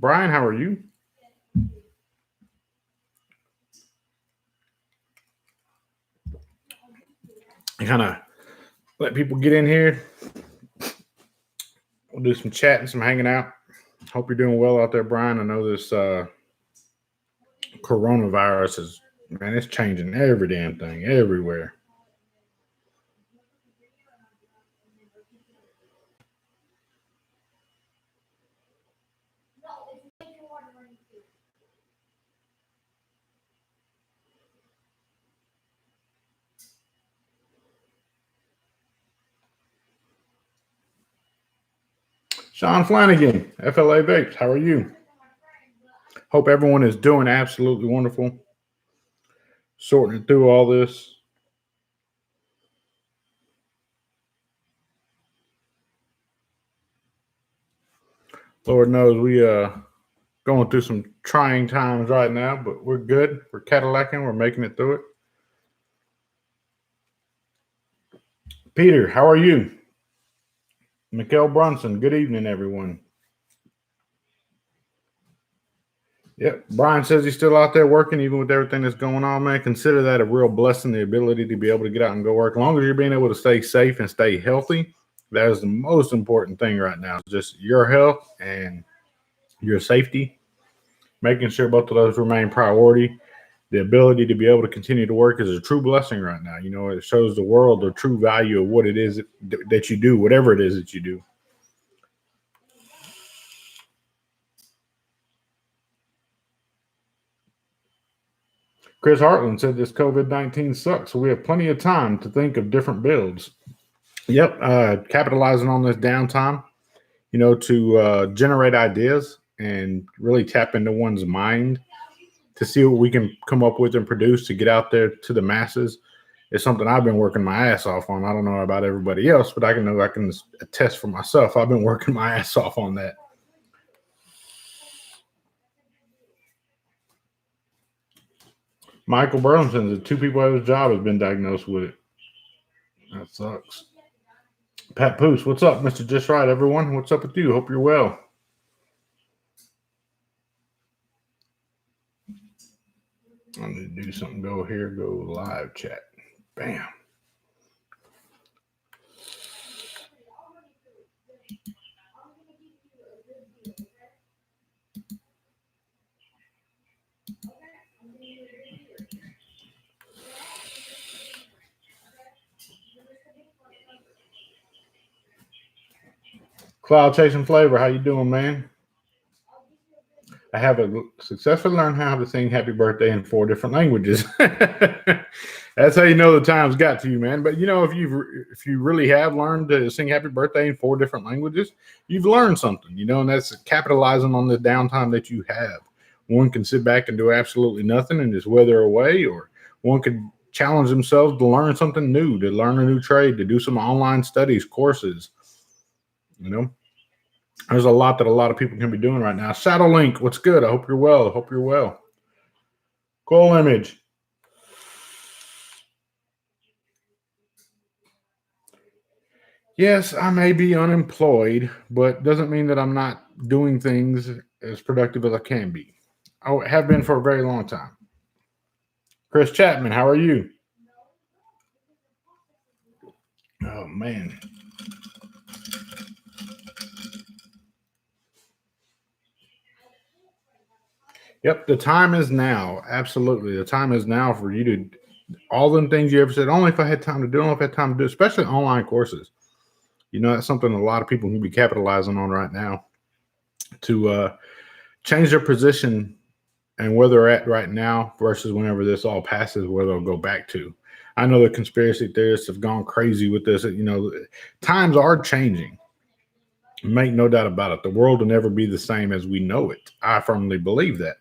Brian, how are you? Kind of let people get in here. We'll do some chatting, some hanging out. Hope you're doing well out there, Brian. I know this coronavirus is, man, it's changing every damn thing everywhere. Sean Flanagan, FLA Vapes, how are you? Hope everyone is doing absolutely wonderful. Sorting through all this. Lord knows we going through some trying times right now, but we're good. We're Cadillacing. We're making it through it. Peter, how are you? Mikkel Brunson, good evening, everyone. Yep. Brian says he's still out there working, even with everything that's going on, man. Consider that a real blessing, the ability to be able to get out and go work. As long as you're being able to stay safe and stay healthy, that is the most important thing right now. Just your health and your safety, making sure both of those remain priority. The ability to be able to continue to work is a true blessing right now. You know, it shows the world the true value of what it is that you do, whatever it is that you do. Chris Hartland said this COVID-19 sucks, so we have plenty of time to think of different builds. Yep, capitalizing on this downtime, you know, to generate ideas and really tap into one's mind to see what we can come up with and produce to get out there to the masses is something I've been working my ass off on. I don't know about everybody else, but I can attest for myself. I've been working my ass off on that. Michael Burlington said 2 people at his job has been diagnosed with it. That sucks. Pat Poose, what's up, Mr. Just Right, everyone? What's up with you? Hope you're well. I need to do something. Go here, go live chat. Bam. Cloud Chasing Flavor, how you doing, man? I have successfully learned how to sing happy birthday in 4 different languages. That's how you know the time's got to you, man. But, you know, if you really have learned to sing happy birthday in 4 different languages, you've learned something, you know, and that's capitalizing on the downtime that you have. One can sit back and do absolutely nothing and just wither away, or one could challenge themselves to learn something new, to learn a new trade, to do some online studies, courses, you know. There's a lot that a lot of people can be doing right now. Shadow Link, what's good? I hope you're well. I hope you're well. Cool Image. Yes, I may be unemployed, but doesn't mean that I'm not doing things as productive as I can be. I have been for a very long time. Chris Chapman, how are you? Oh, man. Yep, the time is now. Absolutely. The time is now for you to, all them things you ever said, only if I had time to do, only if I had time to do, especially online courses. You know, that's something a lot of people can be capitalizing on right now to change their position and where they're at right now versus whenever this all passes, where they'll go back to. I know the conspiracy theorists have gone crazy with this. You know, times are changing. Make no doubt about it. The world will never be the same as we know it. I firmly believe that.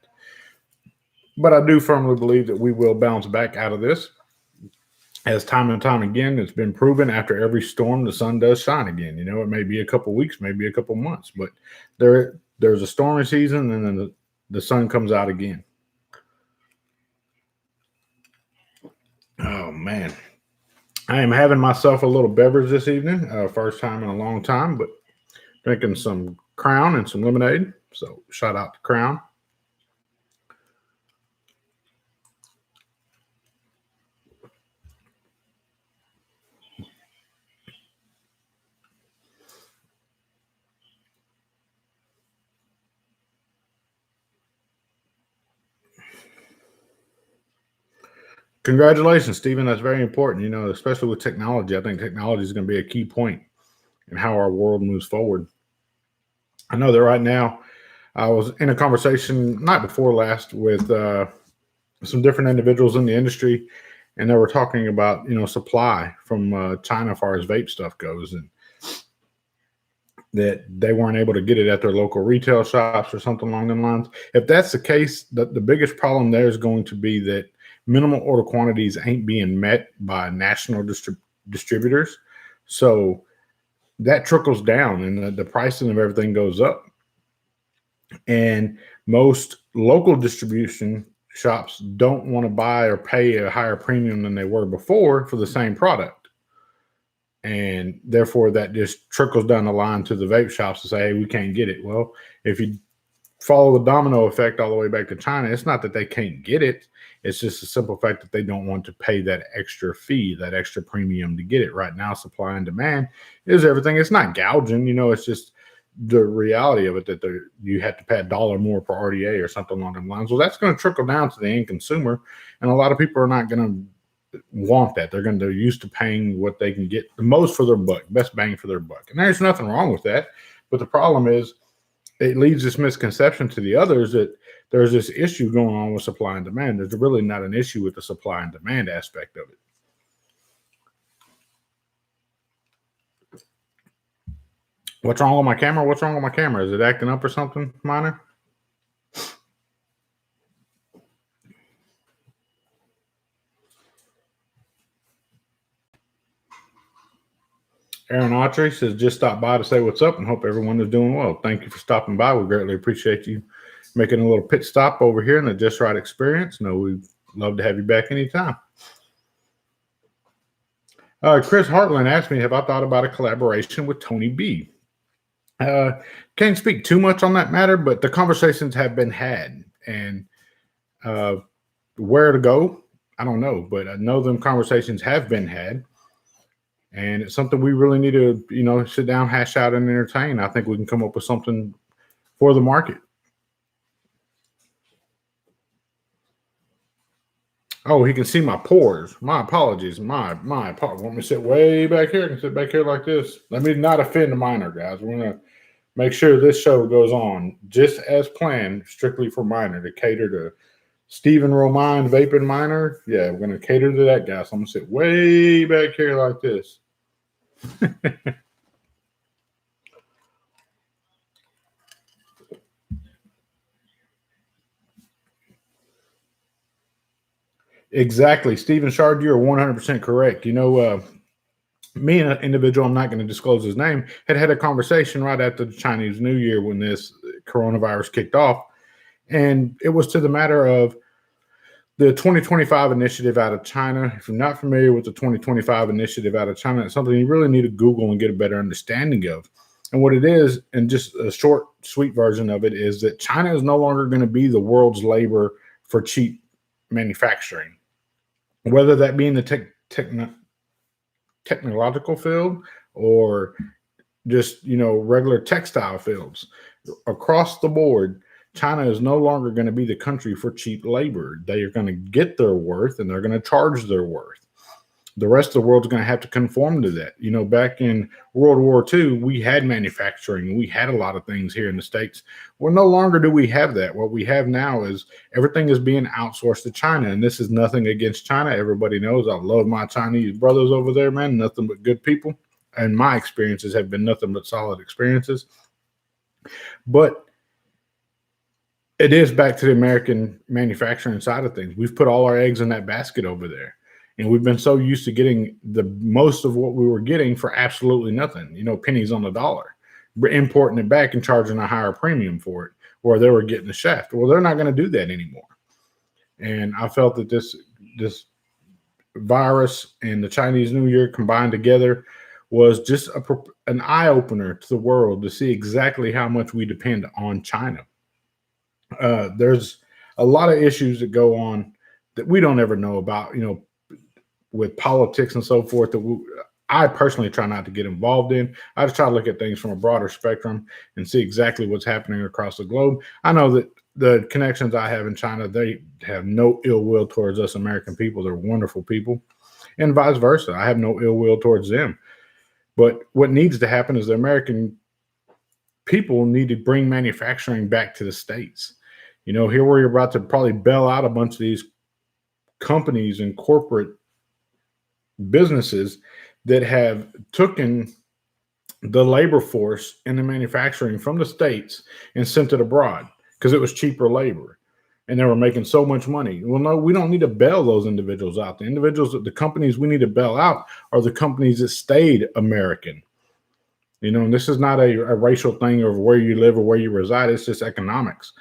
But I do firmly believe that we will bounce back out of this. As time and time again, it's been proven after every storm, the sun does shine again. You know, it may be a couple weeks, maybe a couple months, but there's a stormy season, and then the sun comes out again. Oh, man. I am having myself a little beverage this evening. First time in a long time, but drinking some Crown and some lemonade. So shout out to Crown. Congratulations, Stephen. That's very important. Especially with technology. I think technology is going to be a key point in how our world moves forward. I know that right now, I was in a conversation night before last with some different individuals in the industry, and they were talking about supply from China as far as vape stuff goes, and that they weren't able to get it at their local retail shops or something along those lines. If that's the case, the biggest problem there is going to be that minimal order quantities ain't being met by national distributors. So that trickles down and the pricing of everything goes up. And most local distribution shops don't want to buy or pay a higher premium than they were before for the same product. And therefore, that just trickles down the line to the vape shops to say, hey, we can't get it. Well, if you follow the domino effect all the way back to China, it's not that they can't get it. It's just a simple fact that they don't want to pay that extra fee, that extra premium to get it. Right now, supply and demand is everything. It's not gouging, it's just the reality of it that you have to pay $1 more per RDA or something along those lines. Well, that's going to trickle down to the end consumer. And a lot of people are not going to want that. They're used to paying what they can get the most for their buck, best bang for their buck. And there's nothing wrong with that. But the problem is it leads this misconception to the others that there's this issue going on with supply and demand. There's really not an issue with the supply and demand aspect of it. What's wrong with my camera? What's wrong with my camera? Is it acting up or something, Minor? Aaron Autry says, just stop by to say what's up and hope everyone is doing well. Thank you for stopping by. We greatly appreciate you making a little pit stop over here in the Just Right experience. We'd love to have you back anytime. Chris Hartland asked me, have I thought about a collaboration with Tony B? Can't speak too much on that matter, but the conversations have been had. And where to go, I don't know. But I know them conversations have been had. And it's something we really need to, sit down, hash out, and entertain. I think we can come up with something for the market. Oh, he can see my pores. My apologies. My apologies. Want me to sit way back here? I can sit back here like this. Let me not offend the minor, guys. We're going to make sure this show goes on just as planned, strictly for minor, to cater to Stephen Romine, Vaping Minor. Yeah, we're going to cater to that guy. So I'm going to sit way back here like this. Exactly. Stephen Shard, you're 100% correct. Me and an individual, I'm not going to disclose his name, had a conversation right after the Chinese New Year when this coronavirus kicked off. And it was to the matter of the 2025 initiative out of China. If you're not familiar with the 2025 initiative out of China, it's something you really need to Google and get a better understanding of. And what it is, and just a short, sweet version of it, is that China is no longer going to be the world's labor for cheap manufacturing, whether that be in the technological field or just, regular textile fields. Across the board, China is no longer going to be the country for cheap labor. They are going to get their worth and they're going to charge their worth. The rest of the world's going to have to conform to that. Back in World War II, we had manufacturing. We had a lot of things here in the States. Well, no longer do we have that. What we have now is everything is being outsourced to China. And this is nothing against China. Everybody knows I love my Chinese brothers over there, man. Nothing but good people. And my experiences have been nothing but solid experiences. But it is back to the American manufacturing side of things. We've put all our eggs in that basket over there. And we've been so used to getting the most of what we were getting for absolutely nothing, pennies on the dollar, importing it back and charging a higher premium for it, or they were getting the shaft. Well, they're not going to do that anymore. And I felt that this virus and the Chinese New Year combined together was just an eye opener to the world to see exactly how much we depend on China. There's a lot of issues that go on that we don't ever know about, with politics and so forth, that I personally try not to get involved in. I just try to look at things from a broader spectrum and see exactly what's happening across the globe. I know that the connections I have in China, they have no ill will towards us American people. They're wonderful people, and vice versa. I have no ill will towards them. But what needs to happen is the American people need to bring manufacturing back to the States. Here we're about to probably bail out a bunch of these companies and corporate businesses that have taken the labor force and the manufacturing from the States and sent it abroad because it was cheaper labor and they were making so much money. Well, no, we don't need to bail those individuals out. The companies we need to bail out are the companies that stayed American. And this is not a racial thing of where you live or where you reside. It's just economics.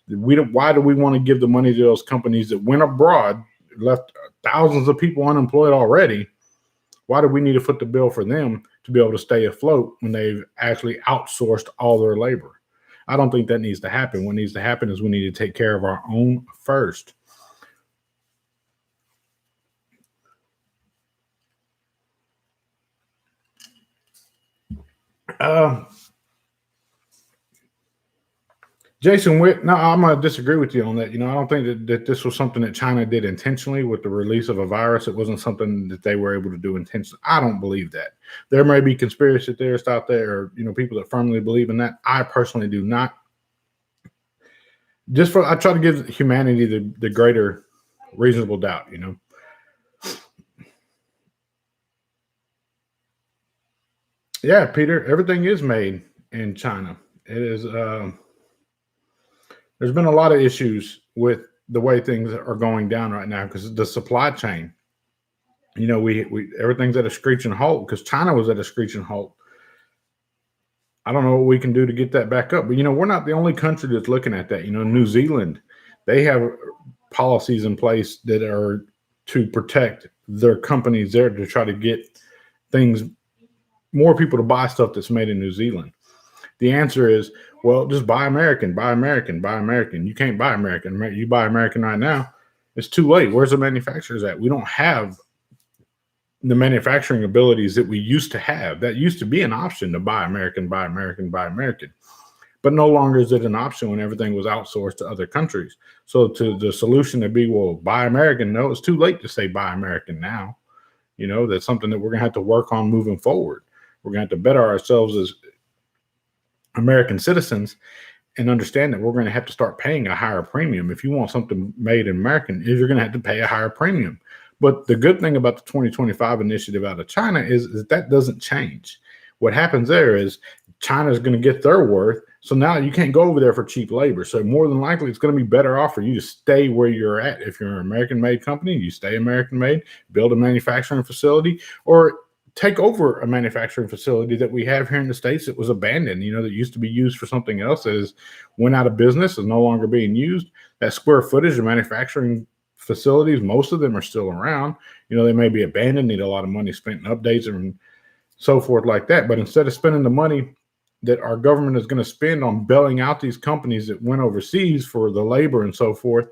Why do we want to give the money to those companies that went abroad, left thousands of people unemployed already? Why do we need to foot the bill for them to be able to stay afloat when they've actually outsourced all their labor? I don't think that needs to happen. What needs to happen is we need to take care of our own first. Jason Witt, no, I'm going to disagree with you on that. I don't think that this was something that China did intentionally with the release of a virus. It wasn't something that they were able to do intentionally. I don't believe that. There may be conspiracy theorists out there, or people that firmly believe in that. I personally do not. I try to give humanity the greater reasonable doubt. Yeah, Peter, everything is made in China. It is. There's been a lot of issues with the way things are going down right now because the supply chain. We everything's at a screeching halt because China was at a screeching halt. I don't know what we can do to get that back up, but we're not the only country that's looking at that. New Zealand, they have policies in place that are to protect their companies there to try to get more people to buy stuff that's made in New Zealand. The answer is, well, just buy American, buy American, buy American. You can't buy American. You buy American right now, it's too late. Where's the manufacturers at? We don't have the manufacturing abilities that we used to have. That used to be an option to buy American, buy American, buy American. But no longer is it an option when everything was outsourced to other countries. So to the solution to be, well, buy American, no, it's too late to say buy American now. That's something that we're going to have to work on moving forward. We're going to have to better ourselves as American citizens and understand that we're going to have to start paying a higher premium. If you want something made in American, you're going to have to pay a higher premium. But the good thing about the 2025 initiative out of China is that doesn't change. What happens there is China is going to get their worth. So now you can't go over there for cheap labor. So more than likely, it's going to be better off for you to stay where you're at. If you're an American-made company, you stay American-made, build a manufacturing facility, or take over a manufacturing facility that we have here in the States that was abandoned, that used to be used for something else, that went out of business, is no longer being used. That square footage of manufacturing facilities, most of them are still around. They may be abandoned, need a lot of money spent in updates and so forth like that. But instead of spending the money that our government is going to spend on bailing out these companies that went overseas for the labor and so forth,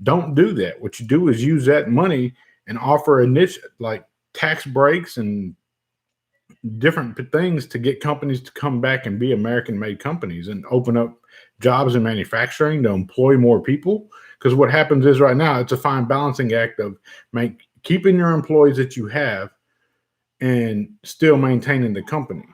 don't do that. What you do is use that money and offer a niche like tax breaks and different things to get companies to come back and be American-made companies and open up jobs in manufacturing to employ more people. Because what happens is right now, it's a fine balancing act of keeping your employees that you have and still maintaining the company.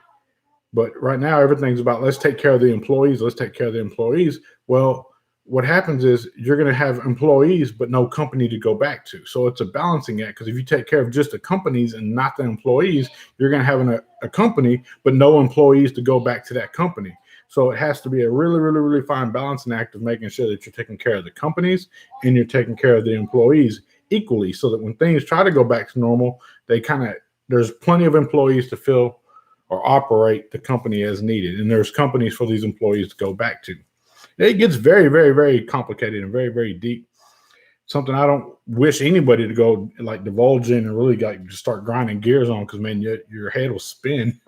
But right now, everything's about let's take care of the employees. Let's take care of the employees. Well, what happens is you're going to have employees, but no company to go back to. So it's a balancing act, because if you take care of just the companies and not the employees, you're going to have a company, but no employees to go back to that company. So it has to be a really, really, really fine balancing act of making sure that you're taking care of the companies and you're taking care of the employees equally, so that when things try to go back to normal, there's plenty of employees to fill or operate the company as needed. And there's companies for these employees to go back to. It gets very, very, very complicated and very, very deep. something I don't wish anybody to go like divulge in and really like start grinding gears on, because man, your head will spin.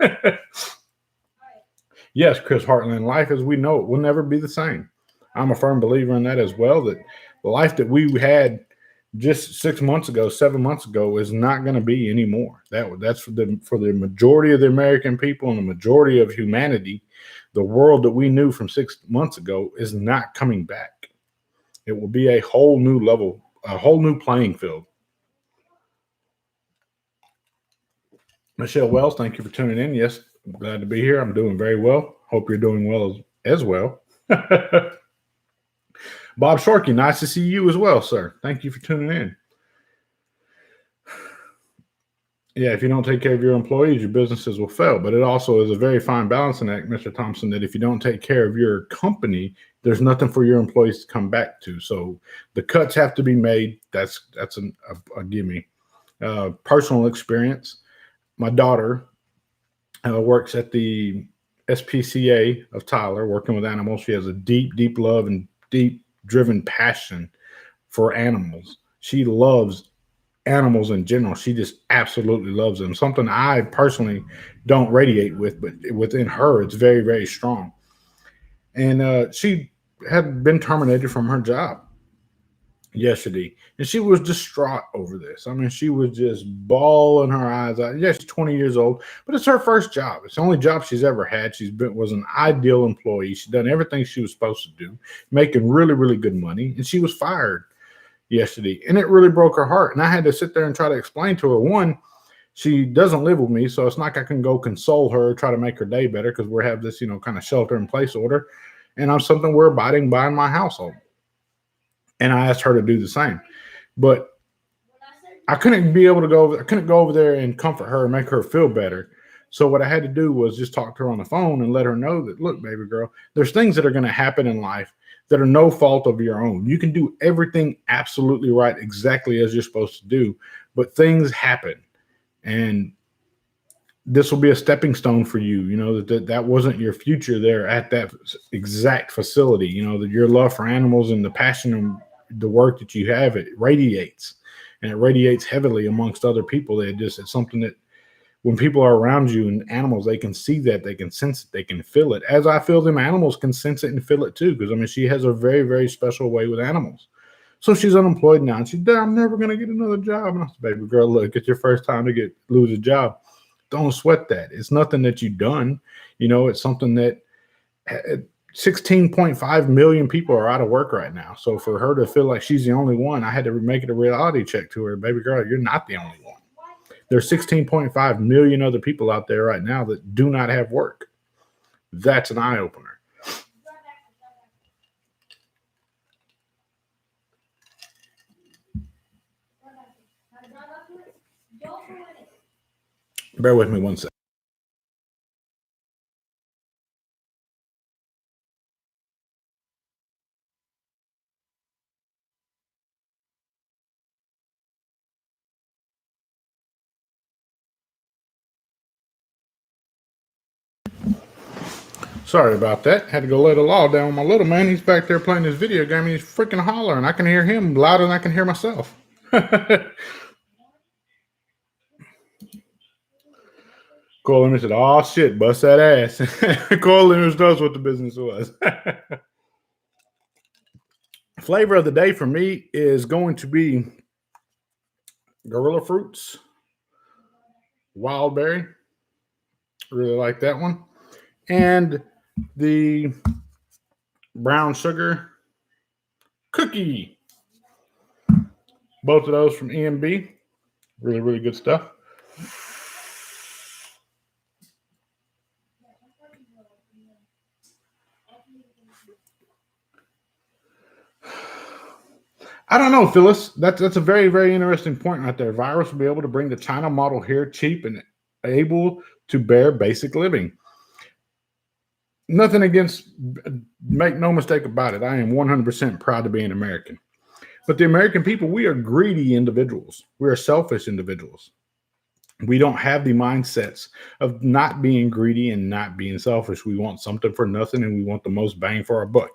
Yes, Chris Hartland, life as we know it will never be the same. I'm a firm believer in that as well, that the life that we had just 6 months ago, 7 months ago, is not going to be anymore. That's for the majority of the American people and the majority of humanity. The world that we knew from 6 months ago is not coming back. It will be a whole new level, a whole new playing field. Michelle Wells, thank you for tuning in. Yes, I'm glad to be here. I'm doing very well. Hope you're doing well as well. Bob Shorkey, nice to see you as well, sir. Thank you for tuning in. Yeah, if you don't take care of your employees, your businesses will fail. But it also is a very fine balancing act, Mr. Thompson, that if you don't take care of your company, there's nothing for your employees to come back to. So the cuts have to be made. That's a gimme. Personal experience. My daughter works at the SPCA of Tyler, working with animals. She has a deep, deep love and deep driven passion for animals. She loves animals in general. She just absolutely loves them. Something I personally don't radiate with, but within her, it's very, very strong. And she had been terminated from her job yesterday, and she was distraught over this. I mean, she was just bawling her eyes out. Yeah, she's 20 years old, but it's her first job. It's the only job she's ever had. Was an ideal employee. She's done everything she was supposed to do, making really, really good money, and she was fired yesterday, and it really broke her heart. And I had to sit there and try to explain to her, one, she doesn't live with me, so it's not like I can go console her, try to make her day better, because we have this, kind of shelter in place order, and I'm something we're abiding by in my household. And I asked her to do the same, but I couldn't go over there and comfort her and make her feel better. So what I had to do was just talk to her on the phone and let her know that, look, baby girl, there's things that are going to happen in life that are no fault of your own. You can do everything absolutely right, exactly as you're supposed to do, but things happen. And this will be a stepping stone for you, that wasn't your future there at that exact facility, that your love for animals and the passion and the work that you have, it radiates, and it radiates heavily amongst other people. It's something that when people are around you and animals, they can see that, they can sense it, they can feel it. As I feel them, animals can sense it and feel it too, because she has a very, very special way with animals. So she's unemployed now, and she's, I'm never going to get another job. And I said, baby girl, look, it's your first time to lose a job. Don't sweat that. It's nothing that you've done. It's something that 16.5 million people are out of work right now. So for her to feel like she's the only one, I had to make it a reality check to her. Baby girl, you're not the only one. There's 16.5 million other people out there right now that do not have work. That's an eye opener. Bear with me one second. Sorry about that. Had to go lay the law down with my little man. He's back there playing his video game, and he's freaking hollering. I can hear him louder than I can hear myself. Cole Limits said, oh, shit, bust that ass. Cole Limits knows what the business was. Flavor of the day for me is going to be Gorilla Fruits, Wild Berry. Really like that one. And the brown sugar cookie. Both of those from EMB. Really, really good stuff. I don't know, Phyllis. That's a very, very interesting point right there. Virus will be able to bring the China model here cheap and able to bear basic living. Nothing against, make no mistake about it. I am 100% proud to be an American. But the American people, we are greedy individuals. We are selfish individuals. We don't have the mindsets of not being greedy and not being selfish. We want something for nothing and we want the most bang for our buck,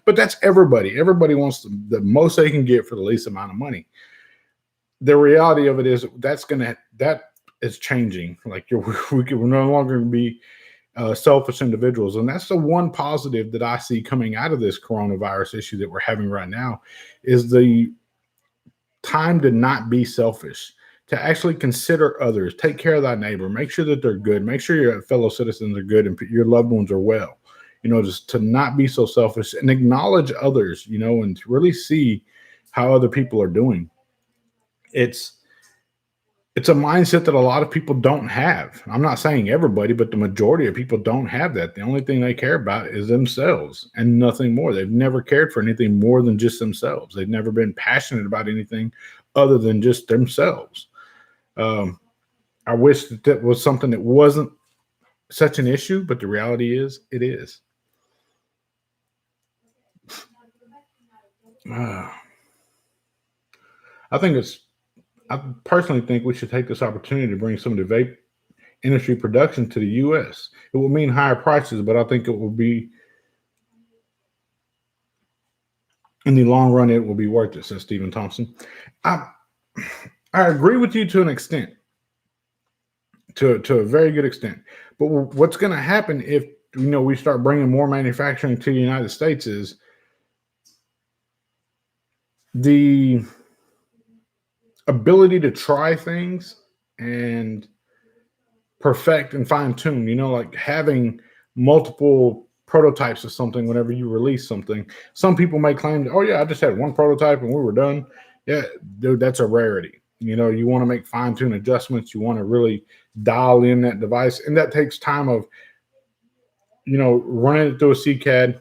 But that's everybody. Everybody wants the most they can get for the least amount of money. The reality of it is that is changing. Like we're no longer going to be selfish individuals. And that's the one positive that I see coming out of this coronavirus issue that we're having right now is the time to not be selfish, to actually consider others, take care of thy neighbor, make sure that they're good, make sure your fellow citizens are good and your loved ones are well, just to not be so selfish and acknowledge others, and to really see how other people are doing. It's a mindset that a lot of people don't have. I'm not saying everybody, but the majority of people don't have that. The only thing they care about is themselves and nothing more. They've never cared for anything more than just themselves. They've never been passionate about anything other than just themselves. I wish that was something that wasn't such an issue, but the reality is it is. I personally think we should take this opportunity to bring some of the vape industry production to the U.S. It will mean higher prices, but I think it will be, in the long run, it will be worth it, says Stephen Thompson. I agree with you to an extent, to a very good extent. But what's going to happen if we start bringing more manufacturing to the United States is the ability to try things and perfect and fine tune, like having multiple prototypes of something whenever you release something. Some people may claim, oh yeah, I just had one prototype and we were done. Yeah, dude, that's a rarity. You want to make fine tune adjustments. You want to really dial in that device. And that takes time of, running it through a CCAD,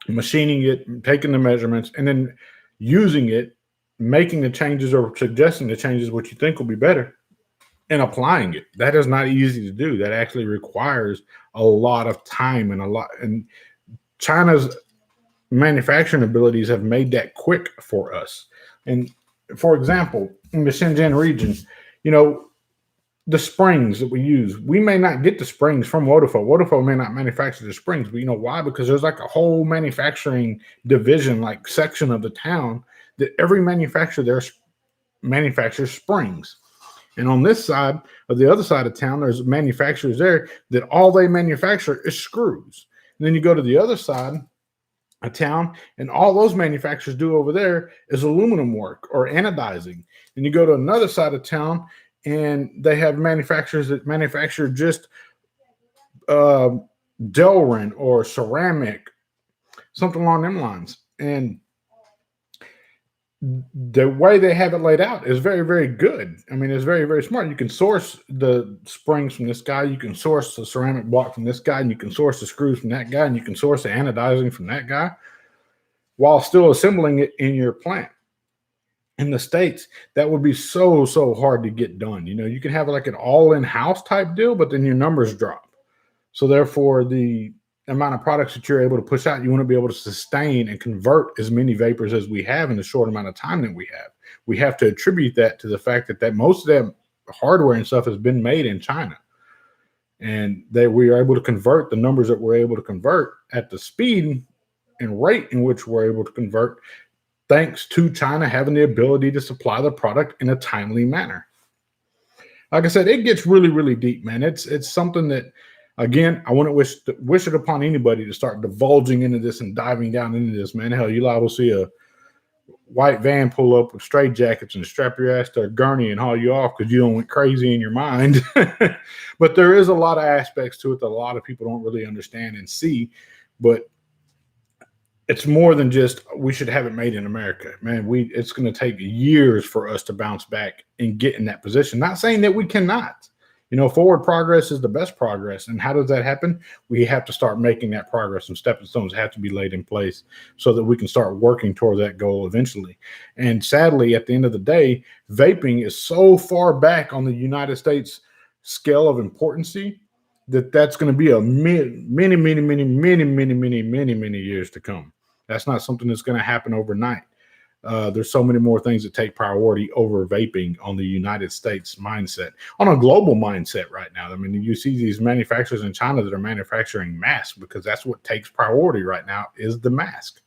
machining it, taking the measurements, and then using it, making the changes or suggesting the changes, which you think will be better, and applying it. That is not easy to do. That actually requires a lot of time and China's manufacturing abilities have made that quick for us. And for example, in the Shenzhen region, the springs that we use, we may not get the springs from Wodafo. Wodafo may not manufacture the springs, but you know why? Because there's like a whole manufacturing division, like section of the town that every manufacturer there manufactures springs. And on this side, or the other side of town, there's manufacturers there that all they manufacture is screws. And then you go to the other side of town, and all those manufacturers do over there is aluminum work or anodizing. And you go to another side of town, and they have manufacturers that manufacture just Delrin or ceramic, something along them lines. And the way they have it laid out is very, very good. I mean, it's very, very smart. You can source the springs from this guy. You can source the ceramic block from this guy, and you can source the screws from that guy, and you can source the anodizing from that guy while still assembling it in your plant. In the States, that would be so hard to get done. You can have like an all in-house type deal, but then your numbers drop. So therefore, the amount of products that you're able to push out, you want to be able to sustain and convert as many vapors as we have in the short amount of time that we have. We have to attribute that to the fact that most of that hardware and stuff has been made in China. And that we are able to convert the numbers that we're able to convert at the speed and rate in which we're able to convert, thanks to China having the ability to supply the product in a timely manner. Like I said, it gets really, really deep, man. It's something that, again, I wouldn't wish it upon anybody to start divulging into this and diving down into this, man. Hell, you liable to see a white van pull up with straight jackets and strap your ass to a gurney and haul you off because you don't went crazy in your mind. But there is a lot of aspects to it that a lot of people don't really understand and see. But it's more than just we should have it made in America, man. It's going to take years for us to bounce back and get in that position. Not saying that we cannot. Forward progress is the best progress. And how does that happen? We have to start making that progress. Some stepping stones have to be laid in place so that we can start working toward that goal eventually. And sadly, at the end of the day, vaping is so far back on the United States scale of importance that's going to be a many years to come. That's not something that's going to happen overnight. there's so many more things that take priority over vaping on the United States mindset, on a global mindset right now. I mean, you see these manufacturers in China that are manufacturing masks because that's what takes priority right now is the mask.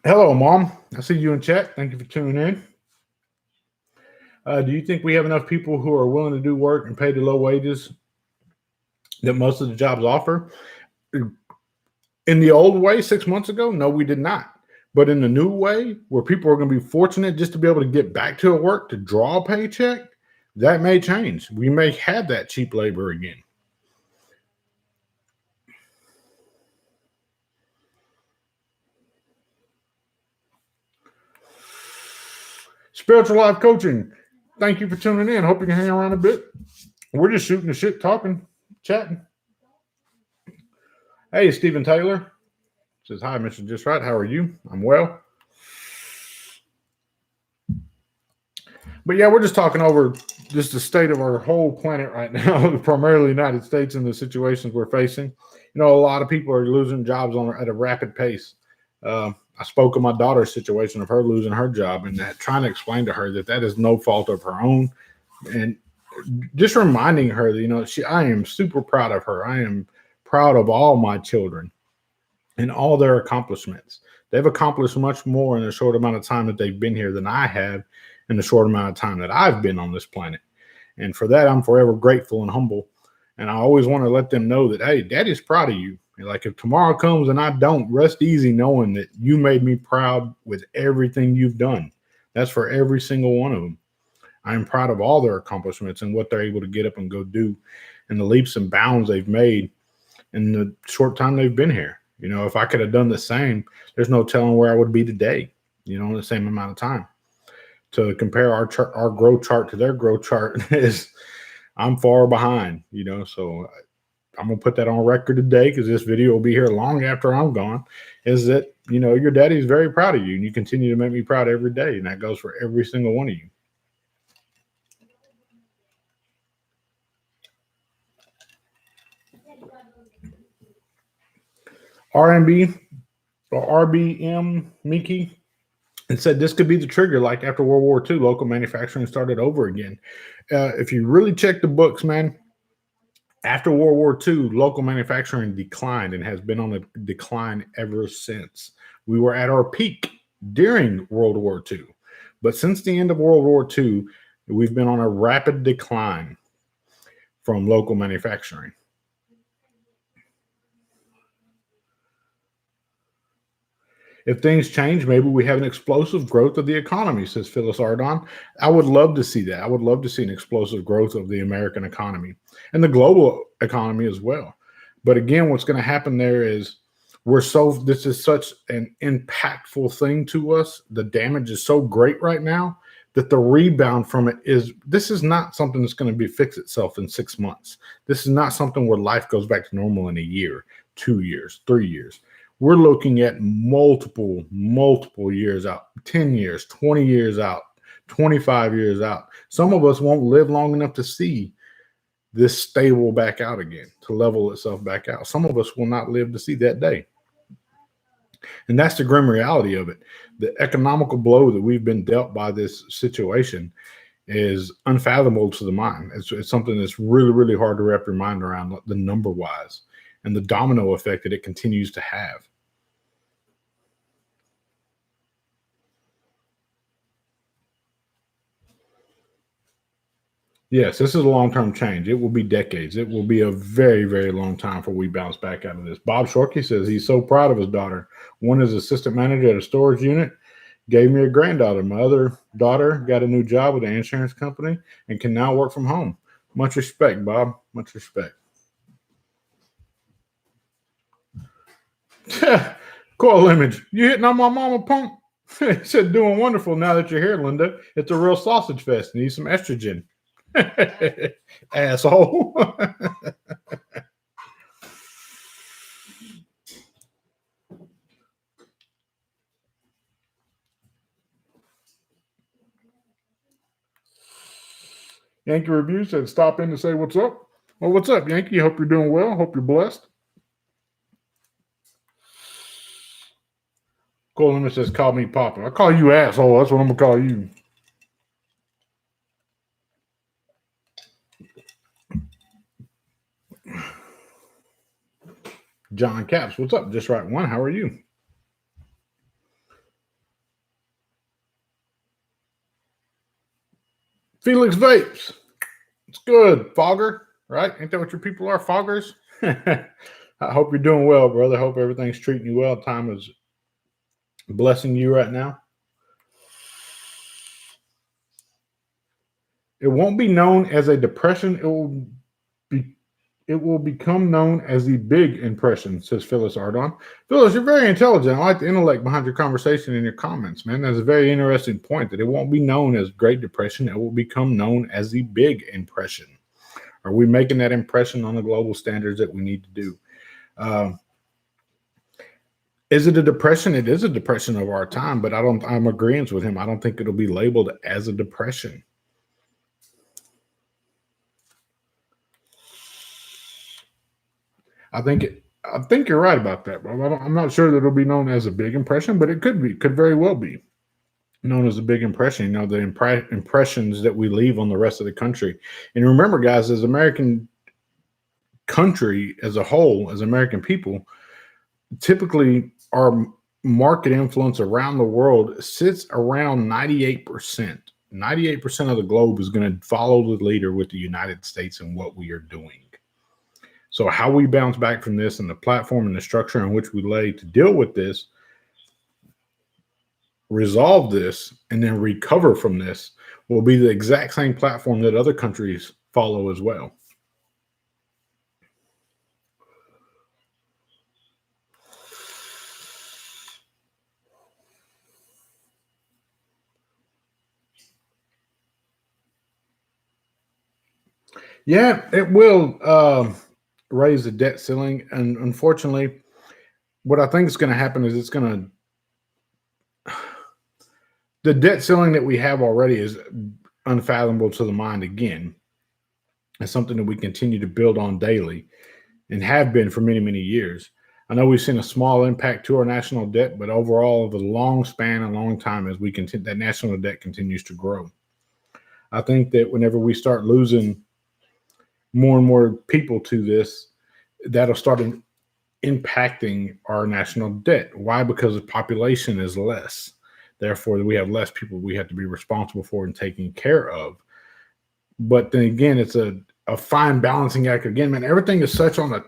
Hello, Mom. I see you in chat. Thank you for tuning in. Do you think we have enough people who are willing to do work and pay the low wages that most of the jobs offer? In the old way, 6 months ago, no, we did not. But in the new way, where people are going to be fortunate just to be able to get back to work to draw a paycheck, that may change. We may have that cheap labor again. Spiritual Life Coaching. Thank you for tuning in. Hope you can hang around a bit. We're just shooting the shit, talking, chatting. Hey, Stephen Taylor says, hi, Mr. Just Right. How are you? I'm well. But yeah, we're just talking over just the state of our whole planet right now, primarily the United States and the situations we're facing. You know, a lot of people are losing jobs at a rapid pace. I spoke of my daughter's situation of her losing her job and that trying to explain to her that is no fault of her own. And just reminding her that, you know, I am super proud of her. I am proud of all my children and all their accomplishments. They've accomplished much more in a short amount of time that they've been here than I have in the short amount of time that I've been on this planet. And for that, I'm forever grateful and humble. And I always want to let them know that, hey, Daddy's proud of you. Like if tomorrow comes and I don't, rest easy knowing that you made me proud with everything you've done. That's for every single one of them. I'm proud of all their accomplishments and what they're able to get up and go do and the leaps and bounds they've made in the short time they've been here. You know, if I could have done the same, there's no telling where I would be today, you know, in the same amount of time. To compare our growth chart to their growth chart is I'm far behind, you know, so I'm going to put that on record today because this video will be here long after I'm gone, is that, you know, your daddy is very proud of you and you continue to make me proud every day. And that goes for every single one of you. RMB or RBM Mickey, and said this could be the trigger, like after World War II, local manufacturing started over again. If you really check the books, man, after World War II, local manufacturing declined and has been on a decline ever since. We were at our peak during World War II, but since the end of World War II, we've been on a rapid decline from local manufacturing. If things change, maybe we have an explosive growth of the economy, says Phyllis Ardon. I would love to see that. I would love to see an explosive growth of the American economy and the global economy as well. But again, what's going to happen there is this is such an impactful thing to us. The damage is so great right now that the rebound from it this is not something that's going to fix itself in 6 months. This is not something where life goes back to normal in a year, 2 years, 3 years. We're looking at multiple years out, 10 years, 20 years out, 25 years out. Some of us won't live long enough to see this stable back out again, to level itself back out. Some of us will not live to see that day. And that's the grim reality of it. The economical blow that we've been dealt by this situation is unfathomable to the mind. It's something that's really, really hard to wrap your mind around, the number wise, and the domino effect that it continues to have. Yes, this is a long-term change. It will be decades. It will be a very, very long time before we bounce back out of this. Bob Shorkey says he's so proud of his daughter. One is assistant manager at a storage unit, gave me a granddaughter. My other daughter got a new job with an insurance company and can now work from home. Much respect, Bob. Much respect. Coil image. You hitting on my mama pump? He said, doing wonderful now that you're here, Linda. It's a real sausage fest. Need some estrogen. Asshole. Yankee Review said, stop in to say what's up. Well, what's up, Yankee? Hope you're doing well. Hope you're blessed. Cole Limit says, call me Papa. I call you asshole. That's what I'm going to call you. John Caps, what's up? Just Right One, how are you? Felix Vapes, it's good. Fogger, right? Ain't that what your people are? Foggers? I hope you're doing well, brother. Hope everything's treating you well. Time is blessing you right now. It won't be known as a depression. It will become known as the big impression, says Phyllis Ardon. Phyllis, you're very intelligent. I like the intellect behind your conversation and your comments, man. That's a very interesting point, that it won't be known as Great Depression. It will become known as the big impression. Are we making that impression on the global standards that we need to do? Is it a depression? It is a depression of our time, but I'm agreeing with him. I don't think it'll be labeled as a depression. I think you're right about that, bro. I'm not sure that it'll be known as a big impression, but it could very well be known as a big impression. You know, the impressions that we leave on the rest of the country. And remember, guys, as American country as a whole, as American people, typically our market influence around the world sits around 98%. 98% of the globe is going to follow the leader with the United States and what we are doing. So how we bounce back from this and the platform and the structure in which we lay to deal with this, resolve this, and then recover from this will be the exact same platform that other countries follow as well. Yeah, it will raise the debt ceiling. And unfortunately, what I think is going to happen is the debt ceiling that we have already is unfathomable to the mind again. It's something that we continue to build on daily and have been for many, many years. I know we've seen a small impact to our national debt, but overall, over the long span, a long time, as we continue, that national debt continues to grow. I think that whenever we start losing more and more people to this, that'll start impacting our national debt. Why? Because the population is less. Therefore, we have less people we have to be responsible for and taking care of. But then again, it's a fine balancing act. Again, man, everything is such on a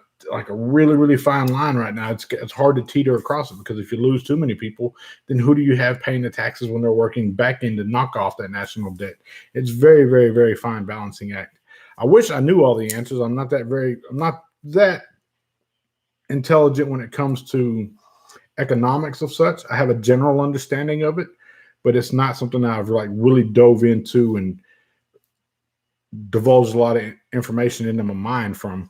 really, really fine line right now. It's hard to teeter across it, because if you lose too many people, then who do you have paying the taxes when they're working back in to knock off that national debt? It's very, very, very fine balancing act. I wish I knew all the answers. I'm not that intelligent when it comes to economics of such. I have a general understanding of it, but it's not something that I've really dove into and divulged a lot of information into my mind from.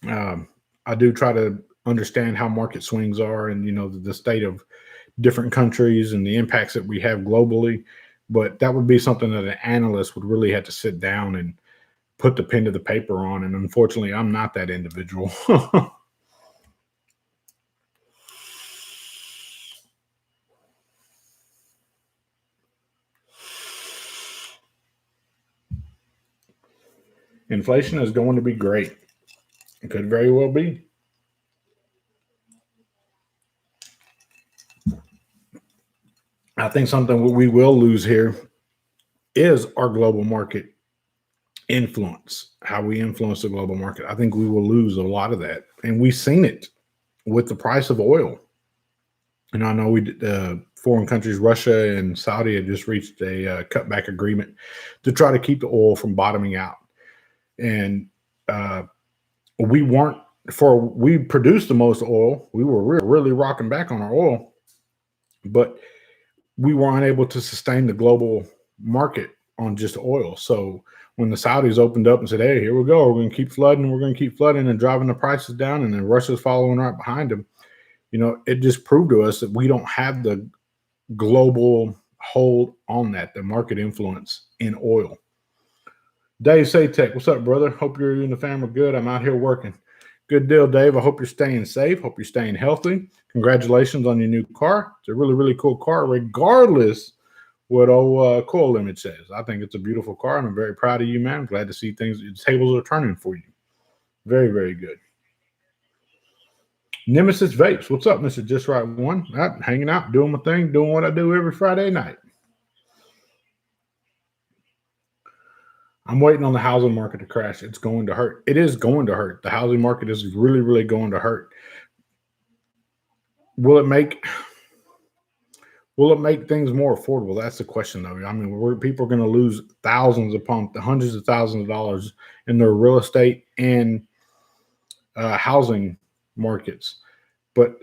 I do try to understand how market swings are, and the state of different countries and the impacts that we have globally. But that would be something that an analyst would really have to sit down and put the pen to the paper on. And unfortunately, I'm not that individual. Inflation is going to be great. It could very well be. I think something we will lose here is our global market influence, how we influence the global market. I think we will lose a lot of that. And we've seen it with the price of oil. And I know foreign countries, Russia and Saudi, have just reached a cutback agreement to try to keep the oil from bottoming out. And we produced the most oil. We were really rocking back on our oil, but we were unable to sustain the global market on just oil. So when the Saudis opened up and said, hey, here we go, we're going to keep flooding, and driving the prices down, and then Russia's following right behind them, it just proved to us that we don't have the global hold on that, the market influence in oil. Dave Satek, what's up, brother? Hope you and the family are good. I'm out here working. Good deal, Dave. I hope you're staying safe. Hope you're staying healthy. Congratulations on your new car. It's a really, really cool car, regardless what old coil limit says. I think it's a beautiful car, and I'm very proud of you, man. I'm glad to see things, the tables are turning for you. Very, very good. Nemesis Vapes, what's up, Mr. Just Right One? Hanging out, doing my thing, doing what I do every Friday night. I'm waiting on the housing market to crash. It's going to hurt. It is going to hurt. The housing market is really, really going to hurt. Will it make things more affordable? That's the question, though. I mean, people are going to lose thousands upon hundreds of thousands of dollars in their real estate and housing markets. But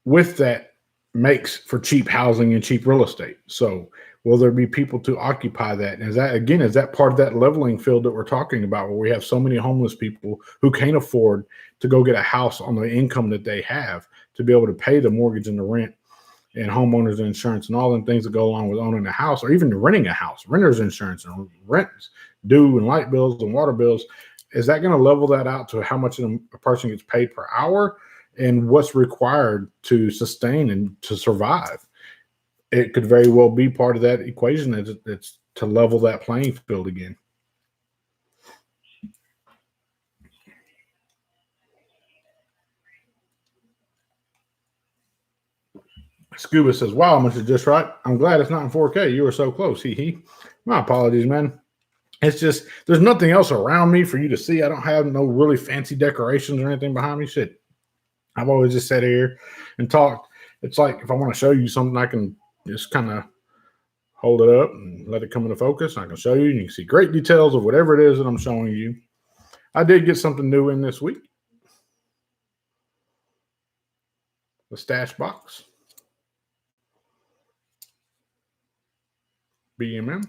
with that makes for cheap housing and cheap real estate. So will there be people to occupy that? And is that part of that leveling field that we're talking about, where we have so many homeless people who can't afford to go get a house on the income that they have to be able to pay the mortgage and the rent and homeowners insurance and all the things that go along with owning a house, or even renting a house, renter's insurance and rents due and light bills and water bills? Is that going to level that out to how much a person gets paid per hour and what's required to sustain and to survive? It could very well be part of that equation. It's to level that playing field again. Scuba says, wow, Mr. Just Right. I'm glad it's not in 4K. You were so close. My apologies, man. It's just, there's nothing else around me for you to see. I don't have no really fancy decorations or anything behind me. Shit. I've always just sat here and talked. It's like if I want to show you something, I can just kind of hold it up and let it come into focus. I can show you, and you can see great details of whatever it is that I'm showing you. I did get something new in this week. The stash box. BMM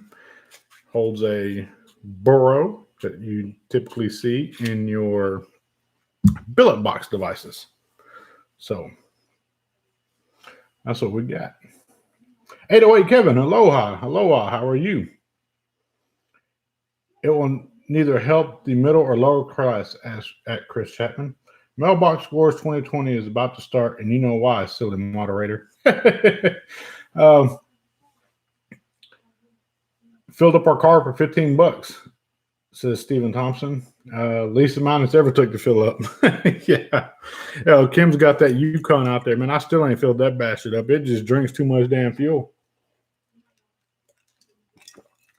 holds a burrow that you typically see in your billet box devices. So that's what we got. 808 Kevin, aloha, how are you? It will neither help the middle or lower class, as at Chris Chapman. Mailbox Wars 2020 is about to start, and you know why, silly moderator. Filled up our car for $15, says Stephen Thompson. Least amount it's ever took to fill up. Yeah. Kim's got that Yukon out there, man. I still ain't filled that bastard up. It just drinks too much damn fuel.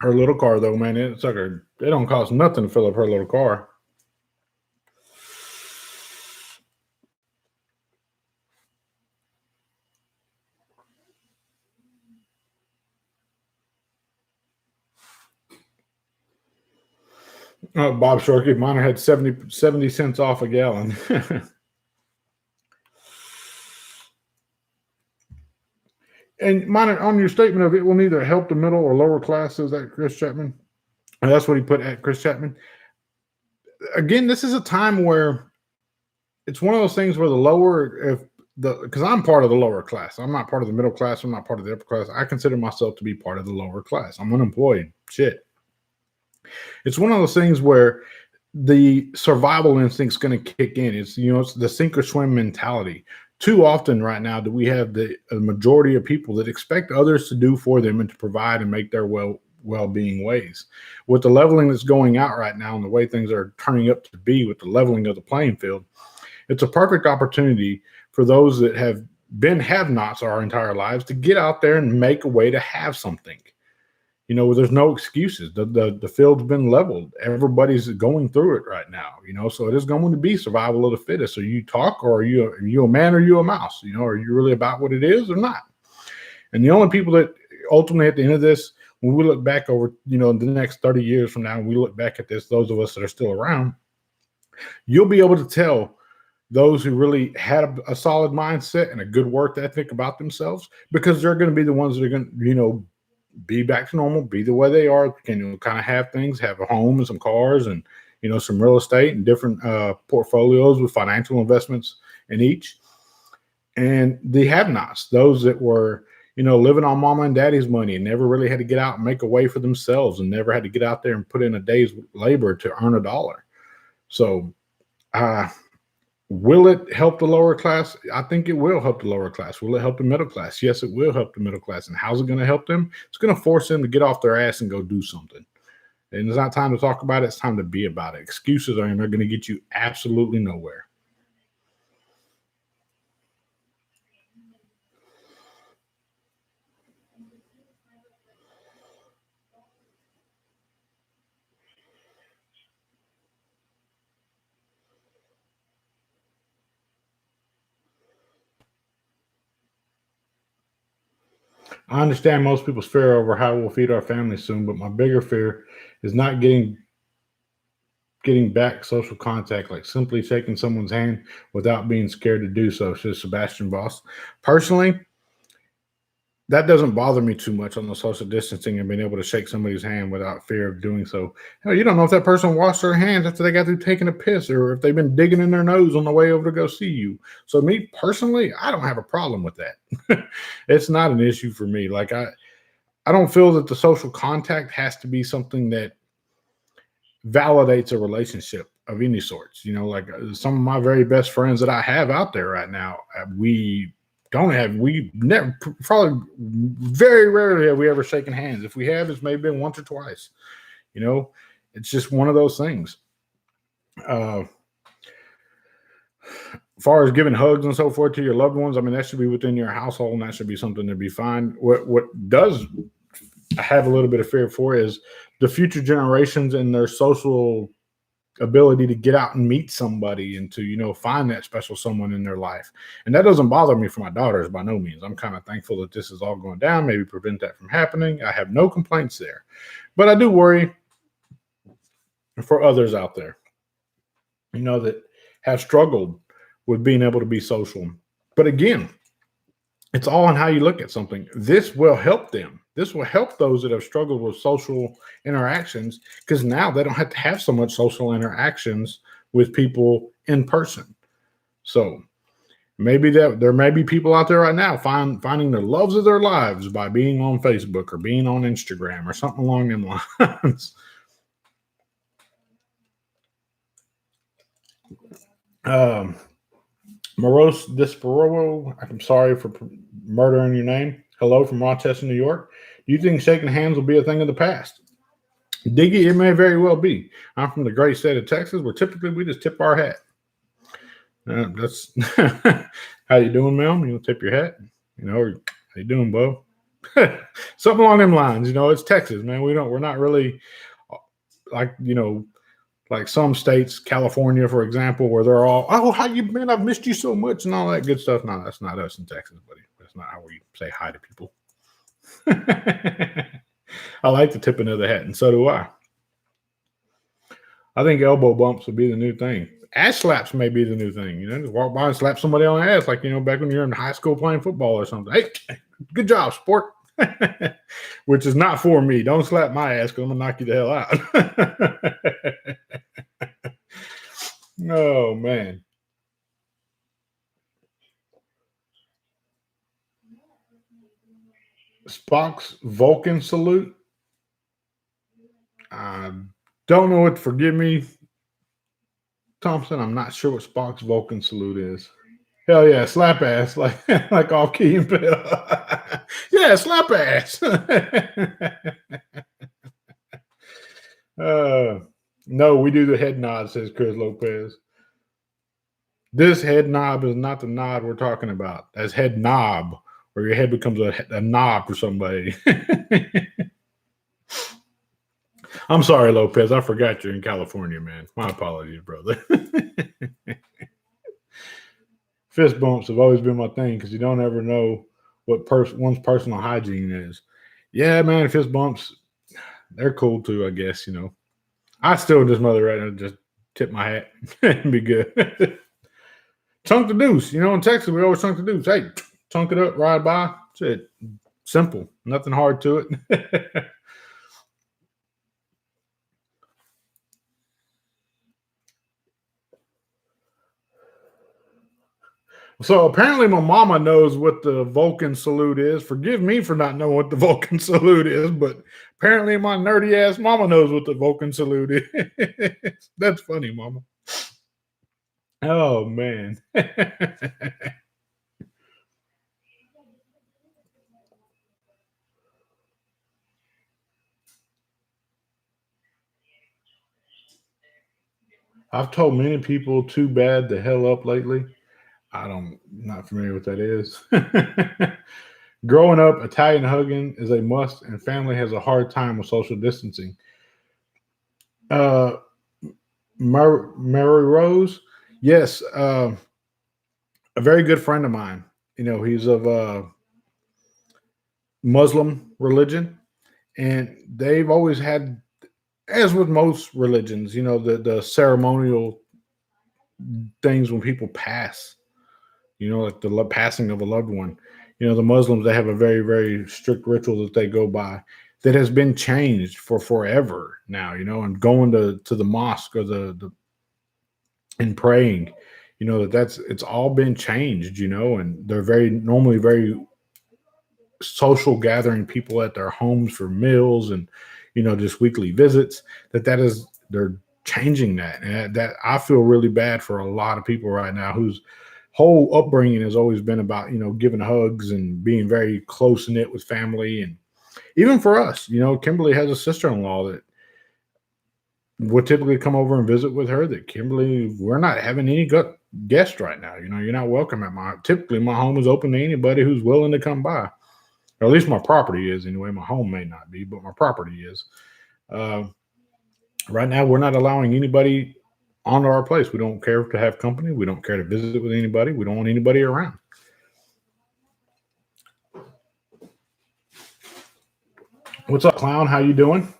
Her little car, though, man, it don't cost nothing to fill up her little car. Bob Shorkey, mine had 70 cents off a gallon. And mine, on your statement of it will neither help the middle or lower classes, that Chris Chapman. And that's what he put at Chris Chapman. Again, this is a time where it's one of those things where because I'm part of the lower class. I'm not part of the middle class. I'm not part of the upper class. I consider myself to be part of the lower class. I'm unemployed. Shit. It's one of those things where the survival instinct's going to kick in. It's the sink or swim mentality. Too often right now do we have the majority of people that expect others to do for them and to provide and make their well-being ways. With the leveling that's going out right now and the way things are turning up to be with the leveling of the playing field, it's a perfect opportunity for those that have been have-nots our entire lives to get out there and make a way to have something. There's no excuses. The field's been leveled. Everybody's going through it right now, so it is going to be survival of the fittest. So you talk, or are you a man or are you a mouse? Are you really about what it is or not? And the only people that ultimately at the end of this, when we look back over, the next 30 years from now, we look back at this, those of us that are still around, you'll be able to tell those who really had a solid mindset and a good work ethic about themselves, because they're going to be the ones that are going to, be back to normal, be the way they are, can kind of have things, have a home and some cars and, some real estate and different portfolios with financial investments in each. And the have-nots, those that were, living on mama and daddy's money and never really had to get out and make a way for themselves and never had to get out there and put in a day's labor to earn $1. So, uh, will it help the lower class? I think it will help the lower class. Will it help the middle class? Yes, it will help the middle class. And how's it going to help them? It's going to force them to get off their ass and go do something. And it's not time to talk about it. It's time to be about it. Excuses are going to get you absolutely nowhere. I understand most people's fear over how we'll feed our family soon, but my bigger fear is not getting back social contact, like simply shaking someone's hand without being scared to do so, says Sebastian Voss. Personally, that doesn't bother me too much on the social distancing and being able to shake somebody's hand without fear of doing so. Hell, you don't know if that person washed their hands after they got through taking a piss or if they've been digging in their nose on the way over to go see you. So me personally, I don't have a problem with that. It's not an issue for me. Like I don't feel that the social contact has to be something that validates a relationship of any sorts. Like some of my very best friends that I have out there right now, we never, probably very rarely have we ever shaken hands. If we have, it's maybe been once or twice. It's just one of those things. As far as giving hugs and so forth to your loved ones, I mean, that should be within your household and that should be something to be fine. What does I have a little bit of fear for is the future generations and their social ability to get out and meet somebody and to, find that special someone in their life. And that doesn't bother me for my daughters by no means. I'm kind of thankful that this is all going down, maybe prevent that from happening. I have no complaints there. But I do worry for others out there, that have struggled with being able to be social. But again, it's all on how you look at something. This will help them. This will help those that have struggled with social interactions because now they don't have to have so much social interactions with people in person. So maybe there may be people out there right now finding the loves of their lives by being on Facebook or being on Instagram or something along them lines. Moros Disparo, I'm sorry for murdering your name. Hello from Rochester, New York. Do you think shaking hands will be a thing of the past? Diggy, it may very well be. I'm from the great state of Texas, where typically we just tip our hat. That's how you doing, ma'am? You tip your hat, or how you doing, Bo? Something along them lines. It's Texas, man. We're not really like like some states, California, for example, where they're all, oh, how you been? I've missed you so much and all that good stuff. No, that's not us in Texas, buddy. That's not how we say hi to people. I like the tipping of the hat, and so do I. I think elbow bumps would be the new thing. Ass slaps may be the new thing. Just walk by and slap somebody on the ass, like back when you're in high school playing football or something. Hey, good job, sport. Which is not for me. Don't slap my ass because I'm gonna knock you the hell out. Oh man. Spock's Vulcan salute. I don't know what. Forgive me, Thompson. I'm not sure what Spock's Vulcan salute is. Hell yeah, slap ass, like off key and pedal. Yeah, slap ass. No, we do the head nod, says Chris Lopez. This head knob is not the nod we're talking about. That's head knob, where your head becomes a knob for somebody. I'm sorry, Lopez. I forgot you're in California, man. My apologies, brother. Fist bumps have always been my thing because you don't ever know what one's personal hygiene is. Yeah, man, fist bumps, they're cool too, I guess. I still just mother right now, just tip my hat and be good. Chunk the deuce. In Texas, we always chunk the deuce. Hey, chunk it up, ride by. That's it. Simple. Nothing hard to it. So apparently my mama knows what the Vulcan salute is. Forgive me for not knowing what the Vulcan salute is, but apparently my nerdy ass mama knows what the Vulcan salute is. That's funny, mama. Oh man. I've told many people too bad the hell up lately. Not familiar what that is. Growing up, Italian hugging is a must, and family has a hard time with social distancing. Uh, Mary Rose, yes, a very good friend of mine. You know, he's of Muslim religion, and they've always had, as with most religions, you know, the ceremonial things when people pass. You know, like the passing of a loved one. You know, the Muslims, they have a very, very strict ritual that they go by that has been changed for forever now, you know, and going to the mosque or the and praying, you know, it's all been changed, you know, and they're normally very social gathering people at their homes for meals and, you know, just weekly visits. They're changing that. And that I feel really bad for a lot of people right now whose whole upbringing has always been about, you know, giving hugs and being very close knit with family. And even for us, you know, Kimberly has a sister-in-law that would typically come over and visit with her. That Kimberly, we're not having any guests right now. You know, you're not welcome at typically my home is open to anybody who's willing to come by. Or at least my property is anyway. My home may not be, but my property is. Right now, we're not allowing anybody onto our place. We don't care to have company. We don't care to visit with anybody. We don't want anybody around. What's up, clown? How you doing?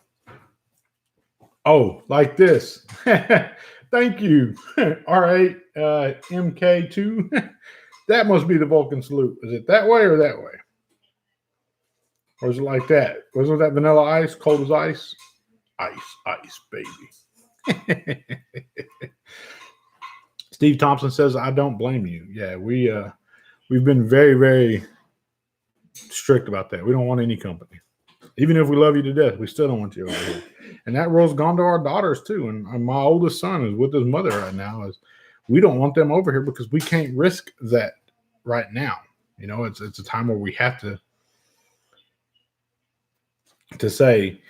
Oh, like this. Thank you. All right, MK2. That must be the Vulcan salute. Is it that way or that way? Or is it like that? Wasn't that vanilla ice, cold as ice? Ice, baby. Steve Thompson says, I don't blame you. Yeah, we've been very, very strict about that. We don't want any company. Even if we love you to death, we still don't want you over here. And that rule's gone to our daughters too. And my oldest son is with his mother right now. Is we don't want them over here because we can't risk that right now. You know, it's a time where we have to say,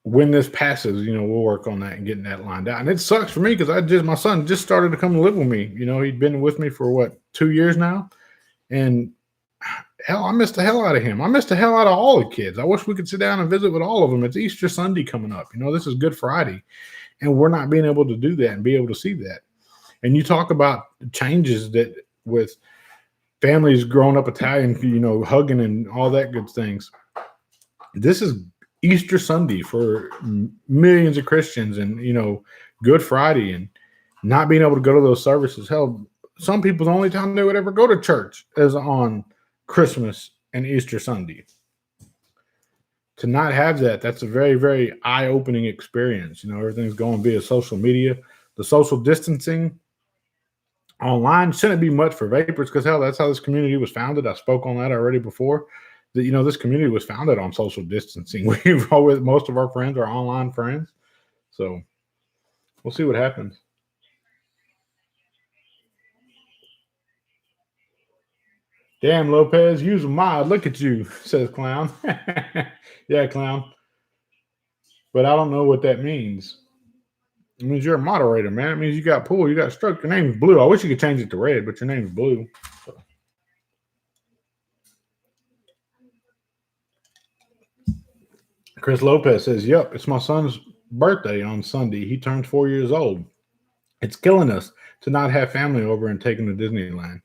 when this passes, you know, we'll work on that and getting that lined out. And it sucks for me because my son just started to come live with me. You know, he'd been with me for 2 years now. And hell, I missed the hell out of him. I missed the hell out of all the kids. I wish we could sit down and visit with all of them. It's Easter Sunday coming up. You know, this is Good Friday. And we're not being able to do that and be able to see that. And you talk about changes that with families growing up Italian, you know, hugging and all that good things. This is Easter Sunday for millions of Christians, and, you know, Good Friday, and not being able to go to those services. Hell, some people, the only time they would ever go to church is on Christmas and Easter Sunday. To not have that's a very, very eye-opening experience. You know, everything's going via social media. The social distancing online shouldn't be much for vapors because, hell, that's how this community was founded. I spoke on that already before. That, you know, this community was founded on social distancing. Most of our friends are online friends. So we'll see what happens. Damn, Lopez, use a mod. Look at you, says Clown. Yeah, Clown. But I don't know what that means. It means you're a moderator, man. It means you got pull, you got stroke. Your name's Blue. I wish you could change it to red, but your name's Blue. So. Chris Lopez says, yep, it's my son's birthday on Sunday. He turns 4 years old. It's killing us to not have family over and take him to Disneyland.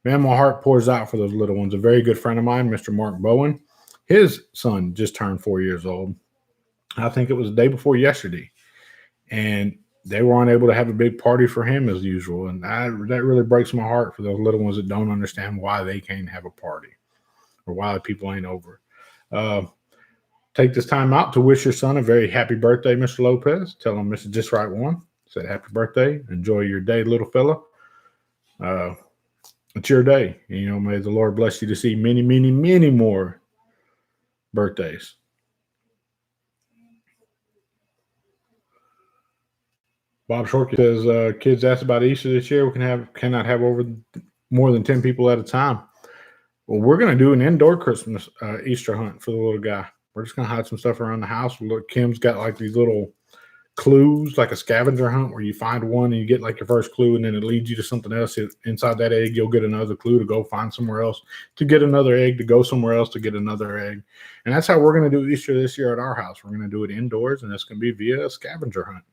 Man, my heart pours out for those little ones. A very good friend of mine, Mr. Mark Bowen, his son just turned 4 years old. I think it was the day before yesterday. And they were unable to have a big party for him as usual. And that really breaks my heart for those little ones that don't understand why they can't have a party or why people ain't over. Take this time out to wish your son a very happy birthday, Mr. Lopez. Tell him Mr.JustRight won. Said happy birthday. Enjoy your day, little fella. It's your day. You know, may the Lord bless you to see many, many, many more birthdays. Bob Shorkey says, kids asked about Easter this year. We cannot have over more than 10 people at a time. Well, we're going to do an indoor Christmas Easter hunt for the little guy. We're just going to hide some stuff around the house. Look, Kim's got like these little clues, like a scavenger hunt where you find one and you get like your first clue and then it leads you to something else. Inside that egg, you'll get another clue to go find somewhere else, to get another egg, to go somewhere else to get another egg. And that's how we're going to do Easter this year at our house. We're going to do it indoors, and it's going to be via a scavenger hunt.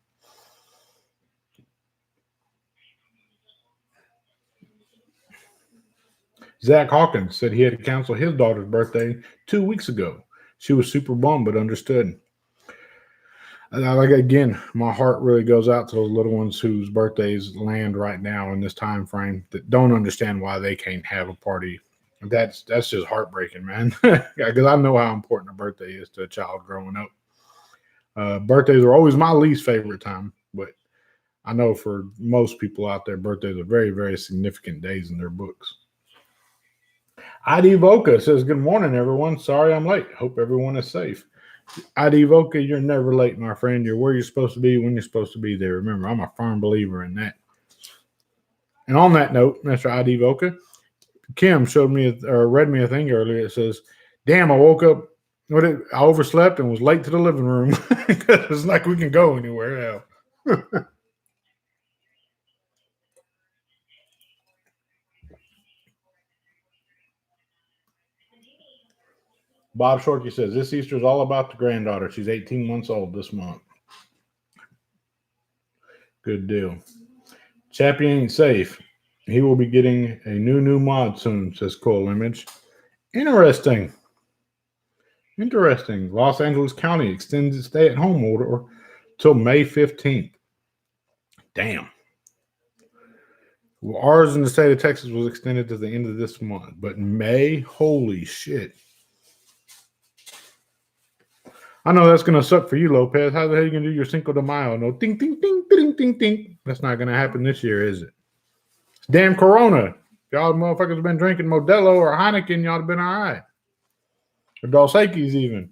Zach Hawkins said he had to cancel his daughter's birthday 2 weeks ago. She was super bummed, but understood. Like, again, my heart really goes out to those little ones whose birthdays land right now in this time frame that don't understand why they can't have a party. That's just heartbreaking, man. Because I know how important a birthday is to a child growing up. Birthdays are always my least favorite time, but I know for most people out there, birthdays are very, very significant days in their books. ID Voca says, good morning, everyone. Sorry I'm late. Hope everyone is safe. ID Voca, you're never late, my friend. You're where you're supposed to be when you're supposed to be there. Remember, I'm a firm believer in that. And on that note, Mr. ID Voca, Kim showed me or read me a thing earlier. It says, damn, I woke up, I overslept and was late to the living room. It's like we can go anywhere now. Bob Shorkey says, this Easter is all about the granddaughter. She's 18 months old this month. Good deal. Chappie ain't safe. He will be getting a new mod soon, says Cool Image. Interesting. Los Angeles County extends its stay-at-home order till May 15th. Damn. Well, ours in the state of Texas was extended to the end of this month, but May, holy shit. I know that's going to suck for you, Lopez. How the hell are you going to do your Cinco de Mayo? No, ding, ding, ding, ding, ding, ding. That's not going to happen this year, is it? Damn Corona. Y'all motherfuckers have been drinking Modelo or Heineken, y'all have been all right. Or Dos Equis even.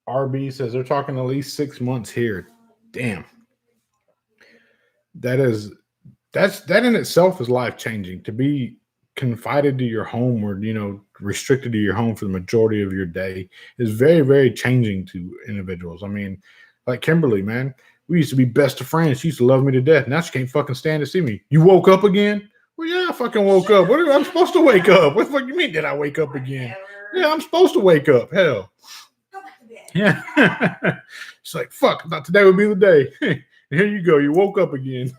RB says they're talking at least 6 months here. Damn. That in itself is life-changing. To be confided to your home or, restricted to your home for the majority of your day is very, very changing to individuals. I mean, like Kimberly, man, we used to be best of friends. She used to love me to death. Now she can't fucking stand to see me. You woke up again? Well, yeah, I fucking woke up. I'm supposed to wake up. What the fuck you mean did I wake up again? Yeah, I'm supposed to wake up. Hell. Yeah. It's like, fuck, I thought today would be the day. Here you go. You woke up again.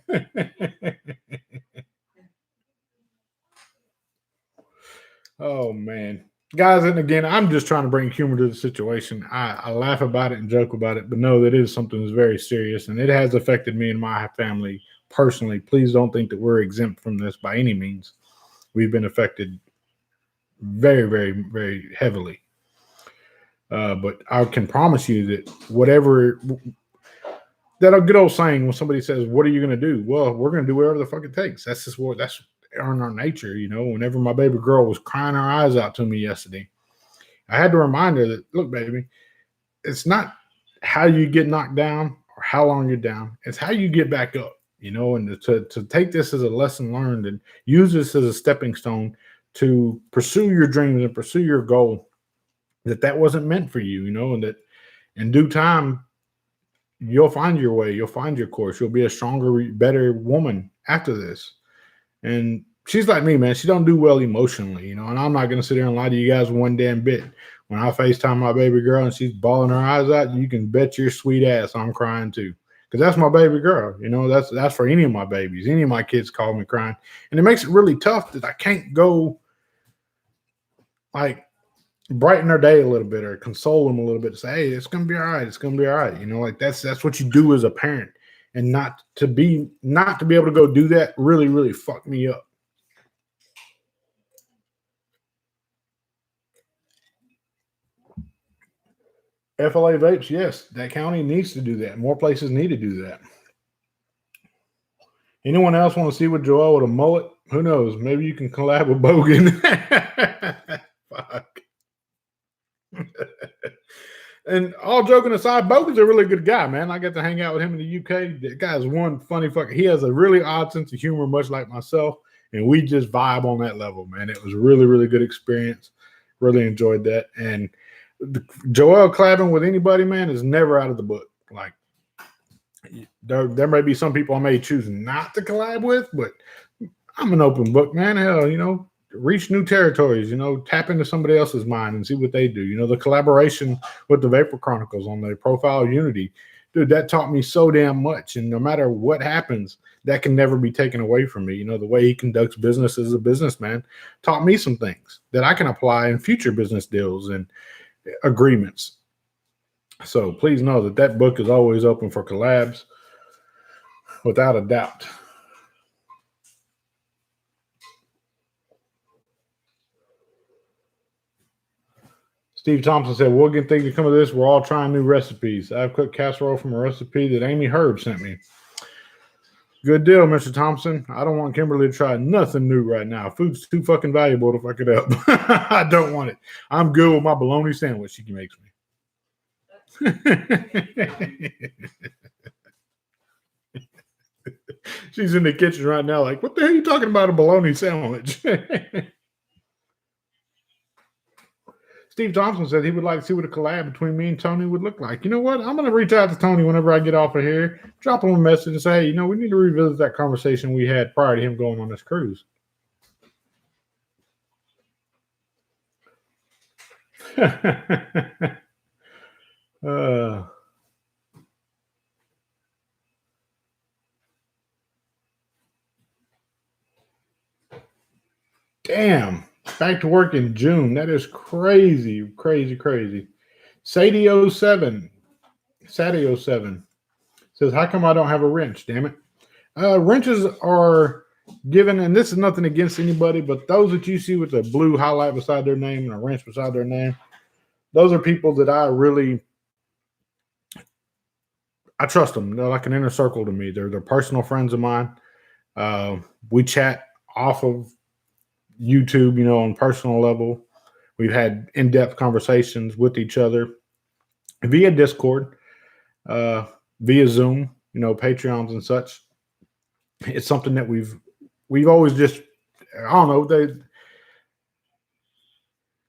Oh, man. Guys, and again, I'm just trying to bring humor to the situation. I laugh about it and joke about it, but no, that is something that's very serious, and it has affected me and my family personally. Please don't think that we're exempt from this by any means. We've been affected very, very, very heavily. But I can promise you that whatever that good old saying when somebody says, "What are you going to do?" Well, we're going to do whatever the fuck it takes. That's in our nature, Whenever my baby girl was crying her eyes out to me yesterday, I had to remind her that, look, baby, it's not how you get knocked down or how long you're down. It's how you get back up, and to take this as a lesson learned and use this as a stepping stone to pursue your dreams and pursue your goal. That wasn't meant for you, and that in due time, you'll find your way. You'll find your course. You'll be a stronger, better woman after this. And she's like me, man. She don't do well emotionally, and I'm not going to sit here and lie to you guys one damn bit. When I FaceTime my baby girl and she's bawling her eyes out, you can bet your sweet ass I'm crying too. Because that's my baby girl. That's for any of my babies. Any of my kids call me crying. And it makes it really tough that I can't go like brighten their day a little bit or console them a little bit. Say, hey, it's gonna be all right. It's gonna be all right. That's what you do as a parent, and not to be able to go do that really, really fucked me up. FLA vapes, yes, that county needs to do that. More places need to do that. Anyone else want to see what Joel with a mullet? Who knows? Maybe you can collab with Bogan. Fuck. And all joking aside, Bogan's a really good guy, man. I got to hang out with him in the UK. That guy's one funny fucker. He has a really odd sense of humor, much like myself. And we just vibe on that level, man. It was really, really good experience. Really enjoyed that. And Joel collabing with anybody, man, is never out of the book. Like, there may be some people I may choose not to collab with, but I'm an open book, man. Hell, reach new territories, tap into somebody else's mind and see what they do. The collaboration with the Vapor Chronicles on their profile Unity, dude, that taught me so damn much. And no matter what happens, that can never be taken away from me. The way he conducts business as a businessman taught me some things that I can apply in future business deals and agreements. So please know that book is always open for collabs, without a doubt. Steve Thompson said, "We'll get things to come of this. We're all trying new recipes. I've cooked casserole from a recipe that Amy Herb sent me." Good deal, Mr. Thompson. I don't want Kimberly to try nothing new right now. Food's too fucking valuable to fuck it up. I don't want it. I'm good with my bologna sandwich she makes me. She's in the kitchen right now like, what the hell are you talking about, a bologna sandwich? Steve Thompson said he would like to see what a collab between me and Tony would look like. You know what? I'm going to reach out to Tony whenever I get off of here, drop him a message and say, hey, we need to revisit that conversation we had prior to him going on this cruise. Damn. Back to work in June. That is crazy, crazy, crazy. Sadie07 says, how come I don't have a wrench? Damn it. Wrenches are given, and this is nothing against anybody, but those that you see with a blue highlight beside their name and a wrench beside their name, those are people that I trust them. They're like an inner circle to me. They're personal friends of mine. We chat off of YouTube, on personal level. We've had in-depth conversations with each other via Discord, via Zoom, Patreons and such. It's something that we've always just, I don't know, they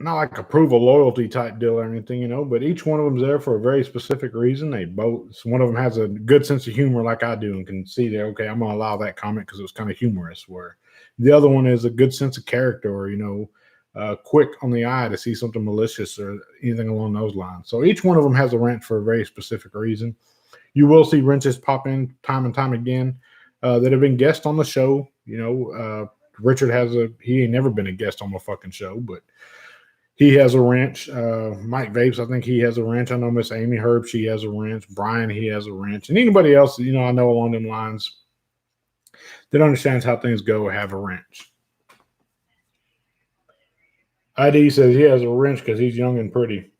not like approval loyalty type deal or anything, but each one of them's there for a very specific reason. One of them has a good sense of humor like I do and can see that, okay, I'm going to allow that comment because it was kind of humorous, where the other one is a good sense of character, or, quick on the eye to see something malicious or anything along those lines. So each one of them has a wrench for a very specific reason. You will see wrenches pop in time and time again that have been guests on the show. Richard he ain't never been a guest on the fucking show, but he has a wrench. Mike Vapes, I think he has a wrench. I know Miss Amy Herb, she has a wrench. Brian, he has a wrench. And anybody else, I know along them lines that understands how things go have a wrench. ID says he has a wrench because he's young and pretty.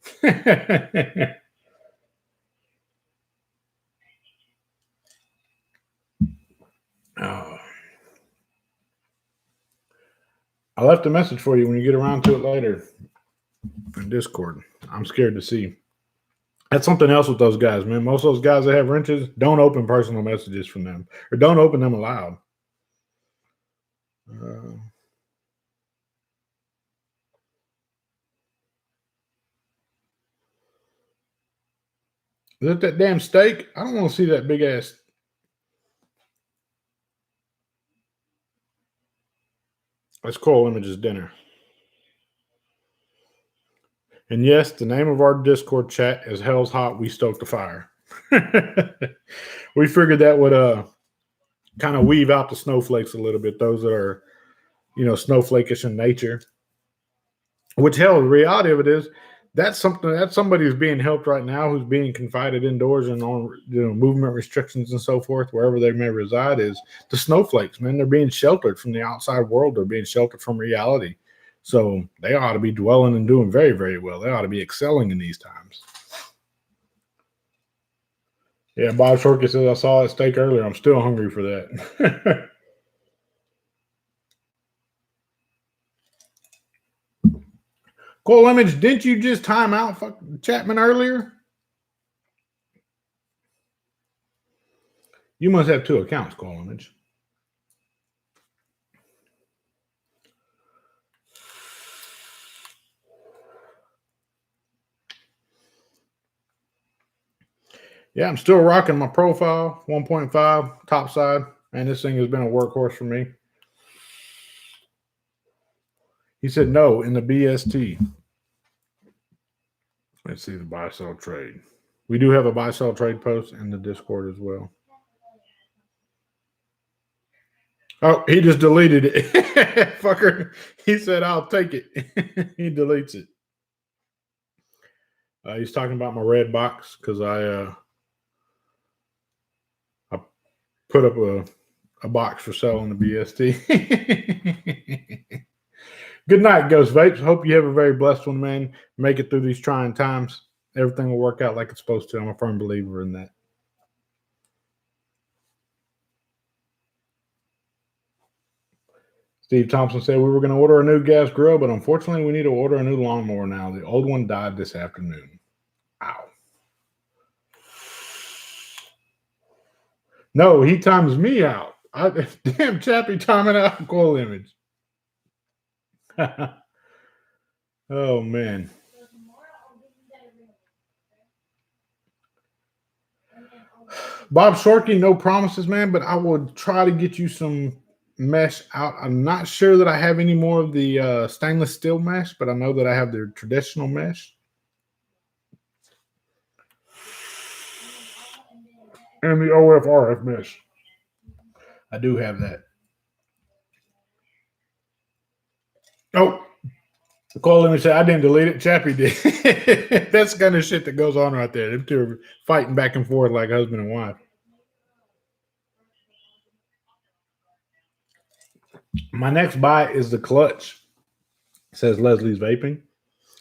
I left a message for you when you get around to it later in Discord. I'm scared to see. That's something else with those guys, man. Most of those guys that have wrenches, don't open personal messages from them, or don't open them aloud. Is it that damn steak? I don't want to see that big ass. Let's call Images dinner. And yes, the name of our Discord chat is Hell's Hot, We Stoke the Fire. We figured that would kind of weave out the snowflakes a little bit, those that are, snowflakish in nature. Which, hell, the reality of it is that's somebody who's being helped right now, who's being confined indoors and on movement restrictions and so forth, wherever they may reside, is the snowflakes, man. They're being sheltered from the outside world. They're being sheltered from reality. So they ought to be dwelling and doing very, very well. They ought to be excelling in these times. Yeah, Bob Shorkey says I saw that steak earlier. I'm still hungry for that. Cool Image, didn't you just time out Chapman earlier? You must have two accounts, Cool Image. Yeah, I'm still rocking my profile 1.5 top side, and this thing has been a workhorse for me. He said no in the BST. Let's see the buy sell trade. We do have a buy sell trade post in the Discord as well. Oh, he just deleted it. Fucker. He said, I'll take it. He deletes it. He's talking about my red box because I put up a box for sale on the BST. Good night, Ghost Vapes. Hope you have a very blessed one, man. Make it through these trying times. Everything will work out like it's supposed to. I'm a firm believer in that. Steve Thompson said we were going to order a new gas grill, but unfortunately, we need to order a new lawnmower now. The old one died this afternoon. Ow. No, he times me out. Damn, Chappie timing out Coil Image. Oh, man. Bob Shorkey, no promises, man, but I would try to get you some mesh out. I'm not sure that I have any more of the stainless steel mesh, but I know that I have the traditional mesh. And the OFRF mesh. I do have that. Oh, Call him and say, I didn't delete it. Chappie did. That's the kind of shit that goes on right there. Them two are fighting back and forth like husband and wife. My next buy is the clutch. It says Leslie's Vaping.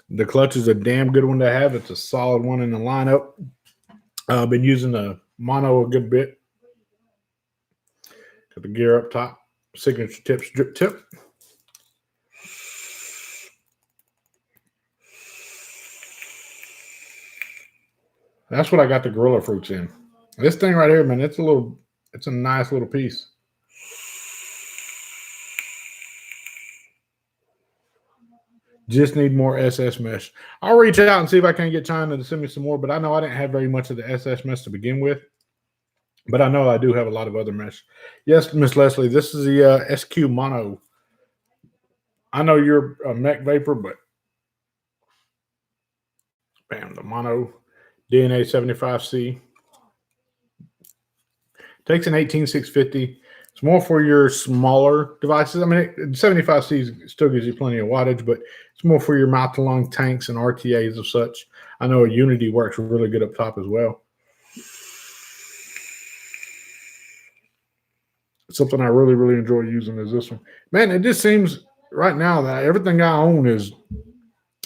The clutch is a damn good one to have. It's a solid one in the lineup. I've been using the mono a good bit. Got the gear up top. Signature tip, strip tip. That's what I got the Gorilla Fruits in. This thing right here, man, it's a nice little piece. Just need more SS mesh. I'll reach out and see if I can get China to send me some more, but I know I didn't have very much of the SS mesh to begin with. But I know I do have a lot of other mesh. Yes, Miss Leslie, this is the SQ Mono. I know you're a mech vapor, but bam, the Mono DNA 75C. Takes an 18650. It's more for your smaller devices. I mean, 75C still gives you plenty of wattage, but it's more for your mouth to lung tanks and RTAs of such. I know a Unity works really good up top as well. Something I really, really enjoy using is this one. Man, it just seems right now that everything I own is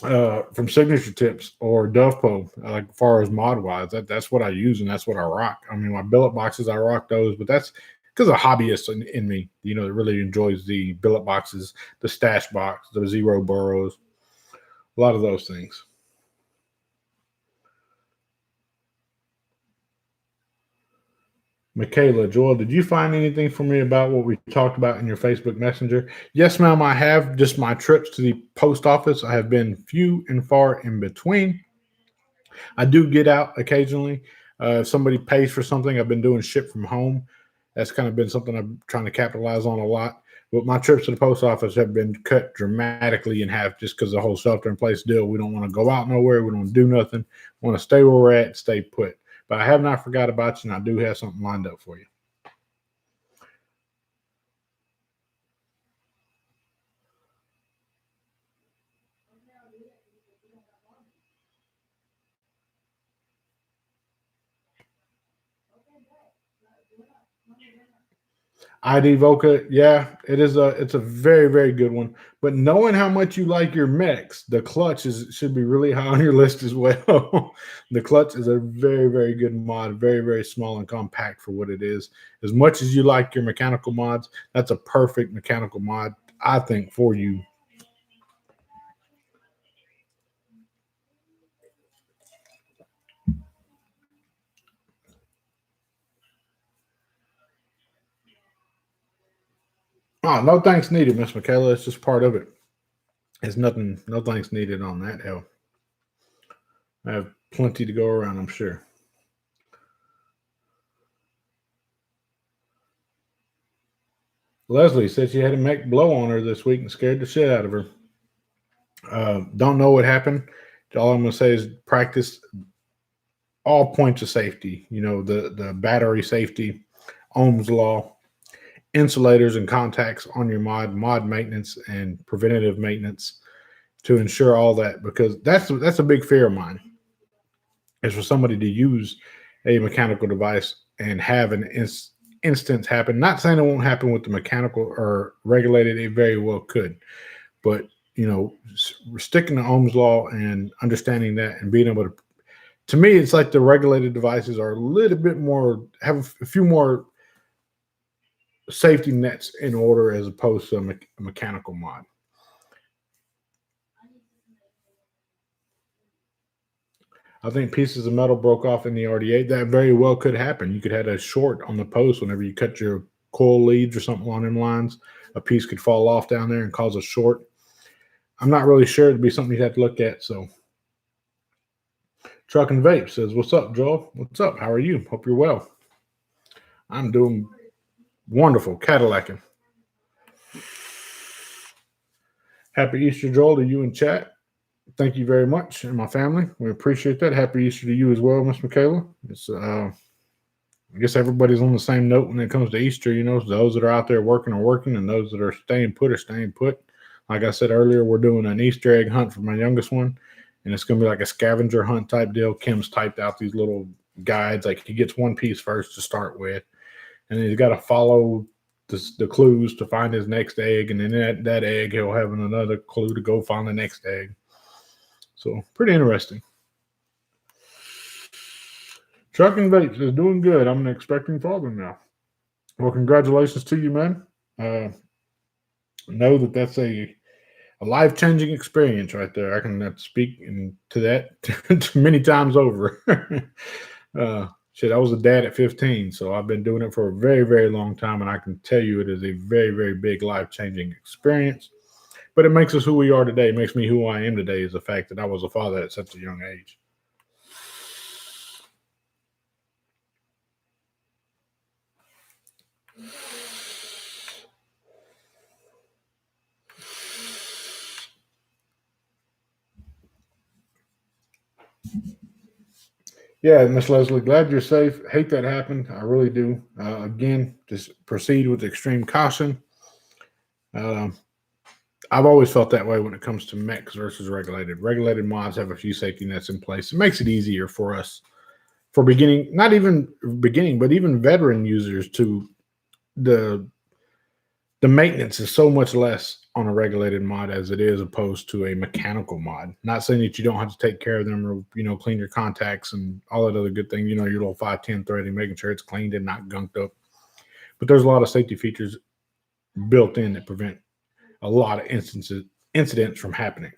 from Signature Tips or Dovpo, like as far as mod wise. That's what I use and that's what I rock. I mean, my billet boxes, I rock those, but that's because a hobbyist in me, that really enjoys the billet boxes, the stash box, the zero burrows, a lot of those things. Michaela, Joel, did you find anything for me about what we talked about in your Facebook Messenger? Yes, ma'am, I have. Just my trips to the post office. I have been few and far in between. I do get out occasionally. If somebody pays for something, I've been doing ship from home. That's kind of been something I'm trying to capitalize on a lot. But my trips to the post office have been cut dramatically in half just because the whole shelter-in-place deal. We don't want to go out nowhere. We don't do nothing. We want to stay where we're at, stay put. But I have not forgot about you, and I do have something lined up for you. ID Voca, yeah, it's a very, very good one. But knowing how much you like your mechs, the clutch is should be really high on your list as well. The clutch is a very, very good mod, very, very small and compact for what it is. As much as you like your mechanical mods, that's a perfect mechanical mod, I think, for you. Oh, no thanks needed, Miss Michaela. It's just part of it. It's nothing, no thanks needed on that. Hell, I have plenty to go around, I'm sure. Leslie said she had a mech blow on her this week and scared the shit out of her. Don't know what happened. All I'm going to say is practice all points of safety. You know, the battery safety, Ohm's law, insulators and contacts on your mod maintenance and preventative maintenance to ensure all that, because that's a big fear of mine, is for somebody to use a mechanical device and have an instance happen. Not saying it won't happen with the mechanical or regulated, it very well could, but you know, sticking to Ohm's law and understanding that and being able to me, it's like the regulated devices are a little bit more, have a few more safety nets in order as opposed to a mechanical mod. I think pieces of metal broke off in the RDA. That very well could happen. You could have a short on the post whenever you cut your coil leads or something along them lines. A piece could fall off down there and cause a short. I'm not really sure. It'd be something you'd have to look at. So, Truck and Vape says, "What's up, Joel? What's up? How are you? Hope you're well. I'm doing wonderful. Cadillacing. Happy Easter, Joel, to you in chat. Thank you very much, and my family. We appreciate that. Happy Easter to you as well, Miss Michaela. It's I guess everybody's on the same note when it comes to Easter. You know, those that are out there working are working, and those that are staying put are staying put. Like I said earlier, we're doing an Easter egg hunt for my youngest one, and it's going to be like a scavenger hunt type deal. Kim's typed out these little guides. Like he gets one piece first to start with, and then he's got to follow the clues to find his next egg, and then that egg he'll have another clue to go find the next egg. So pretty interesting. Trucking Vapes is doing good. I'm an expecting father now. Well, congratulations to you, man. Uh, know that that's a life changing experience right there. I can speak to that many times over. Shit, I was a dad at 15, so I've been doing it for a very, very long time, and I can tell you it is a very, very big life changing experience. But it makes us who we are today. It makes me who I am today, is the fact that I was a father at such a young age. Yeah, Miss Leslie, glad you're safe. Hate that happened. I really do. Again, just proceed with extreme caution. Uh, I've always felt that way when it comes to mechs versus regulated. Regulated mods have a few safety nets in place. It makes it easier for us, for beginning, not even beginning, but even veteran users to the the maintenance is so much less on a regulated mod as it is opposed to a mechanical mod. Not saying that you don't have to take care of them or clean your contacts and all that other good thing. Your little 510 threading, making sure it's cleaned and not gunked up. But there's a lot of safety features built in that prevent a lot of incidents from happening.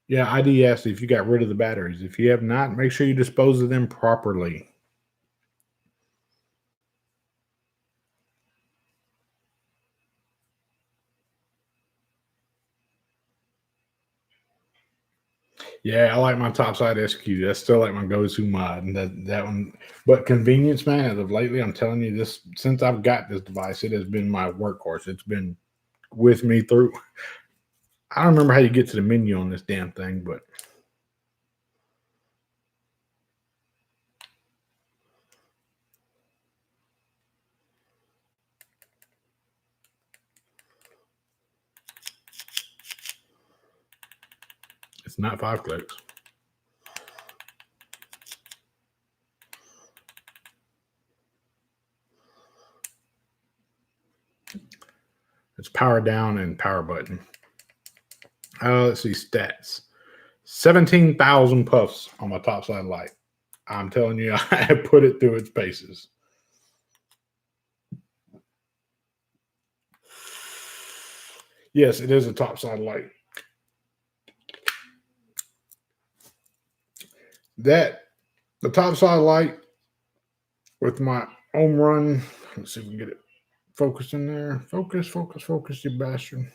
Yeah, ID asked if you got rid of the batteries. If you have not, make sure you dispose of them properly. Yeah, I like my topside SQ. That's still like my go-to mod. And that one, but convenience, man. As of lately, I'm telling you this. Since I've got this device, it has been my workhorse. It's been with me through. I don't remember how you get to the menu on this damn thing, but not 5 clicks. It's power down and power button. Let's see stats. 17,000 puffs on my topside light. I'm telling you, I have put it through its paces. Yes, it is a topside light. The topside light with my home run. Let's see if we can get it focused in there. Focus, focus, focus, you bastard.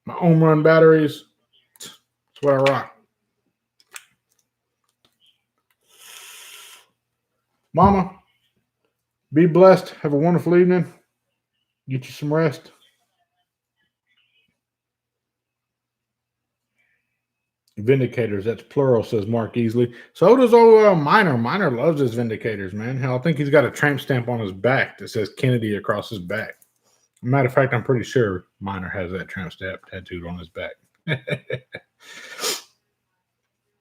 My home run batteries. That's what I rock. Mama, be blessed. Have a wonderful evening. Get you some rest. Vindicators, that's plural, says Mark Easley. So does old Minor. Minor loves his Vindicators, man. Hell, I think he's got a tramp stamp on his back that says Kennedy across his back. Matter of fact, I'm pretty sure Minor has that tramp stamp tattooed on his back.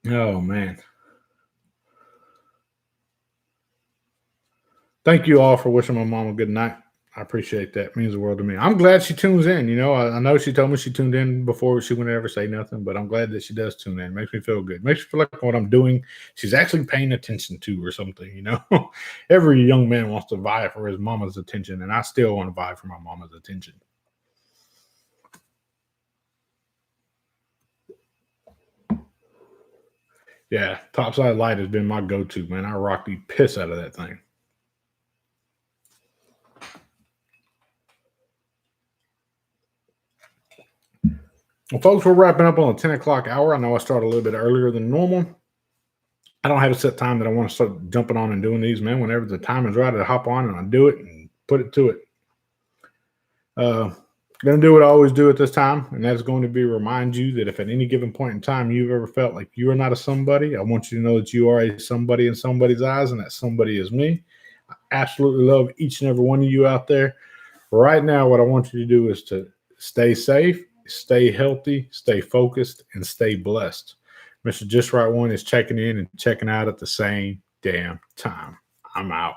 Oh, man. Thank you all for wishing my mom a good night. I appreciate that. It means the world to me. I'm glad she tunes in. You know, I know she told me she tuned in before she wouldn't ever say nothing, but I'm glad that she does tune in. It makes me feel good. It makes me feel like what I'm doing, she's actually paying attention to or something, you know. Every young man wants to vie for his mama's attention, and I still want to vie for my mama's attention. Yeah, topside light has been my go-to, man. I rock the piss out of that thing. Well, folks, we're wrapping up on the 10 o'clock hour. I know I started a little bit earlier than normal. I don't have a set time that I want to start jumping on and doing these, man. Whenever the time is right, I hop on and I do it and put it to it. Going to do what I always do at this time, and that's going to be remind you that if at any given point in time you've ever felt like you are not a somebody, I want you to know that you are a somebody in somebody's eyes, and that somebody is me. I absolutely love each and every one of you out there. Right now, what I want you to do is to stay safe, stay healthy, stay focused, and stay blessed. Mr. Just Right One is checking in and checking out at the same damn time. I'm out.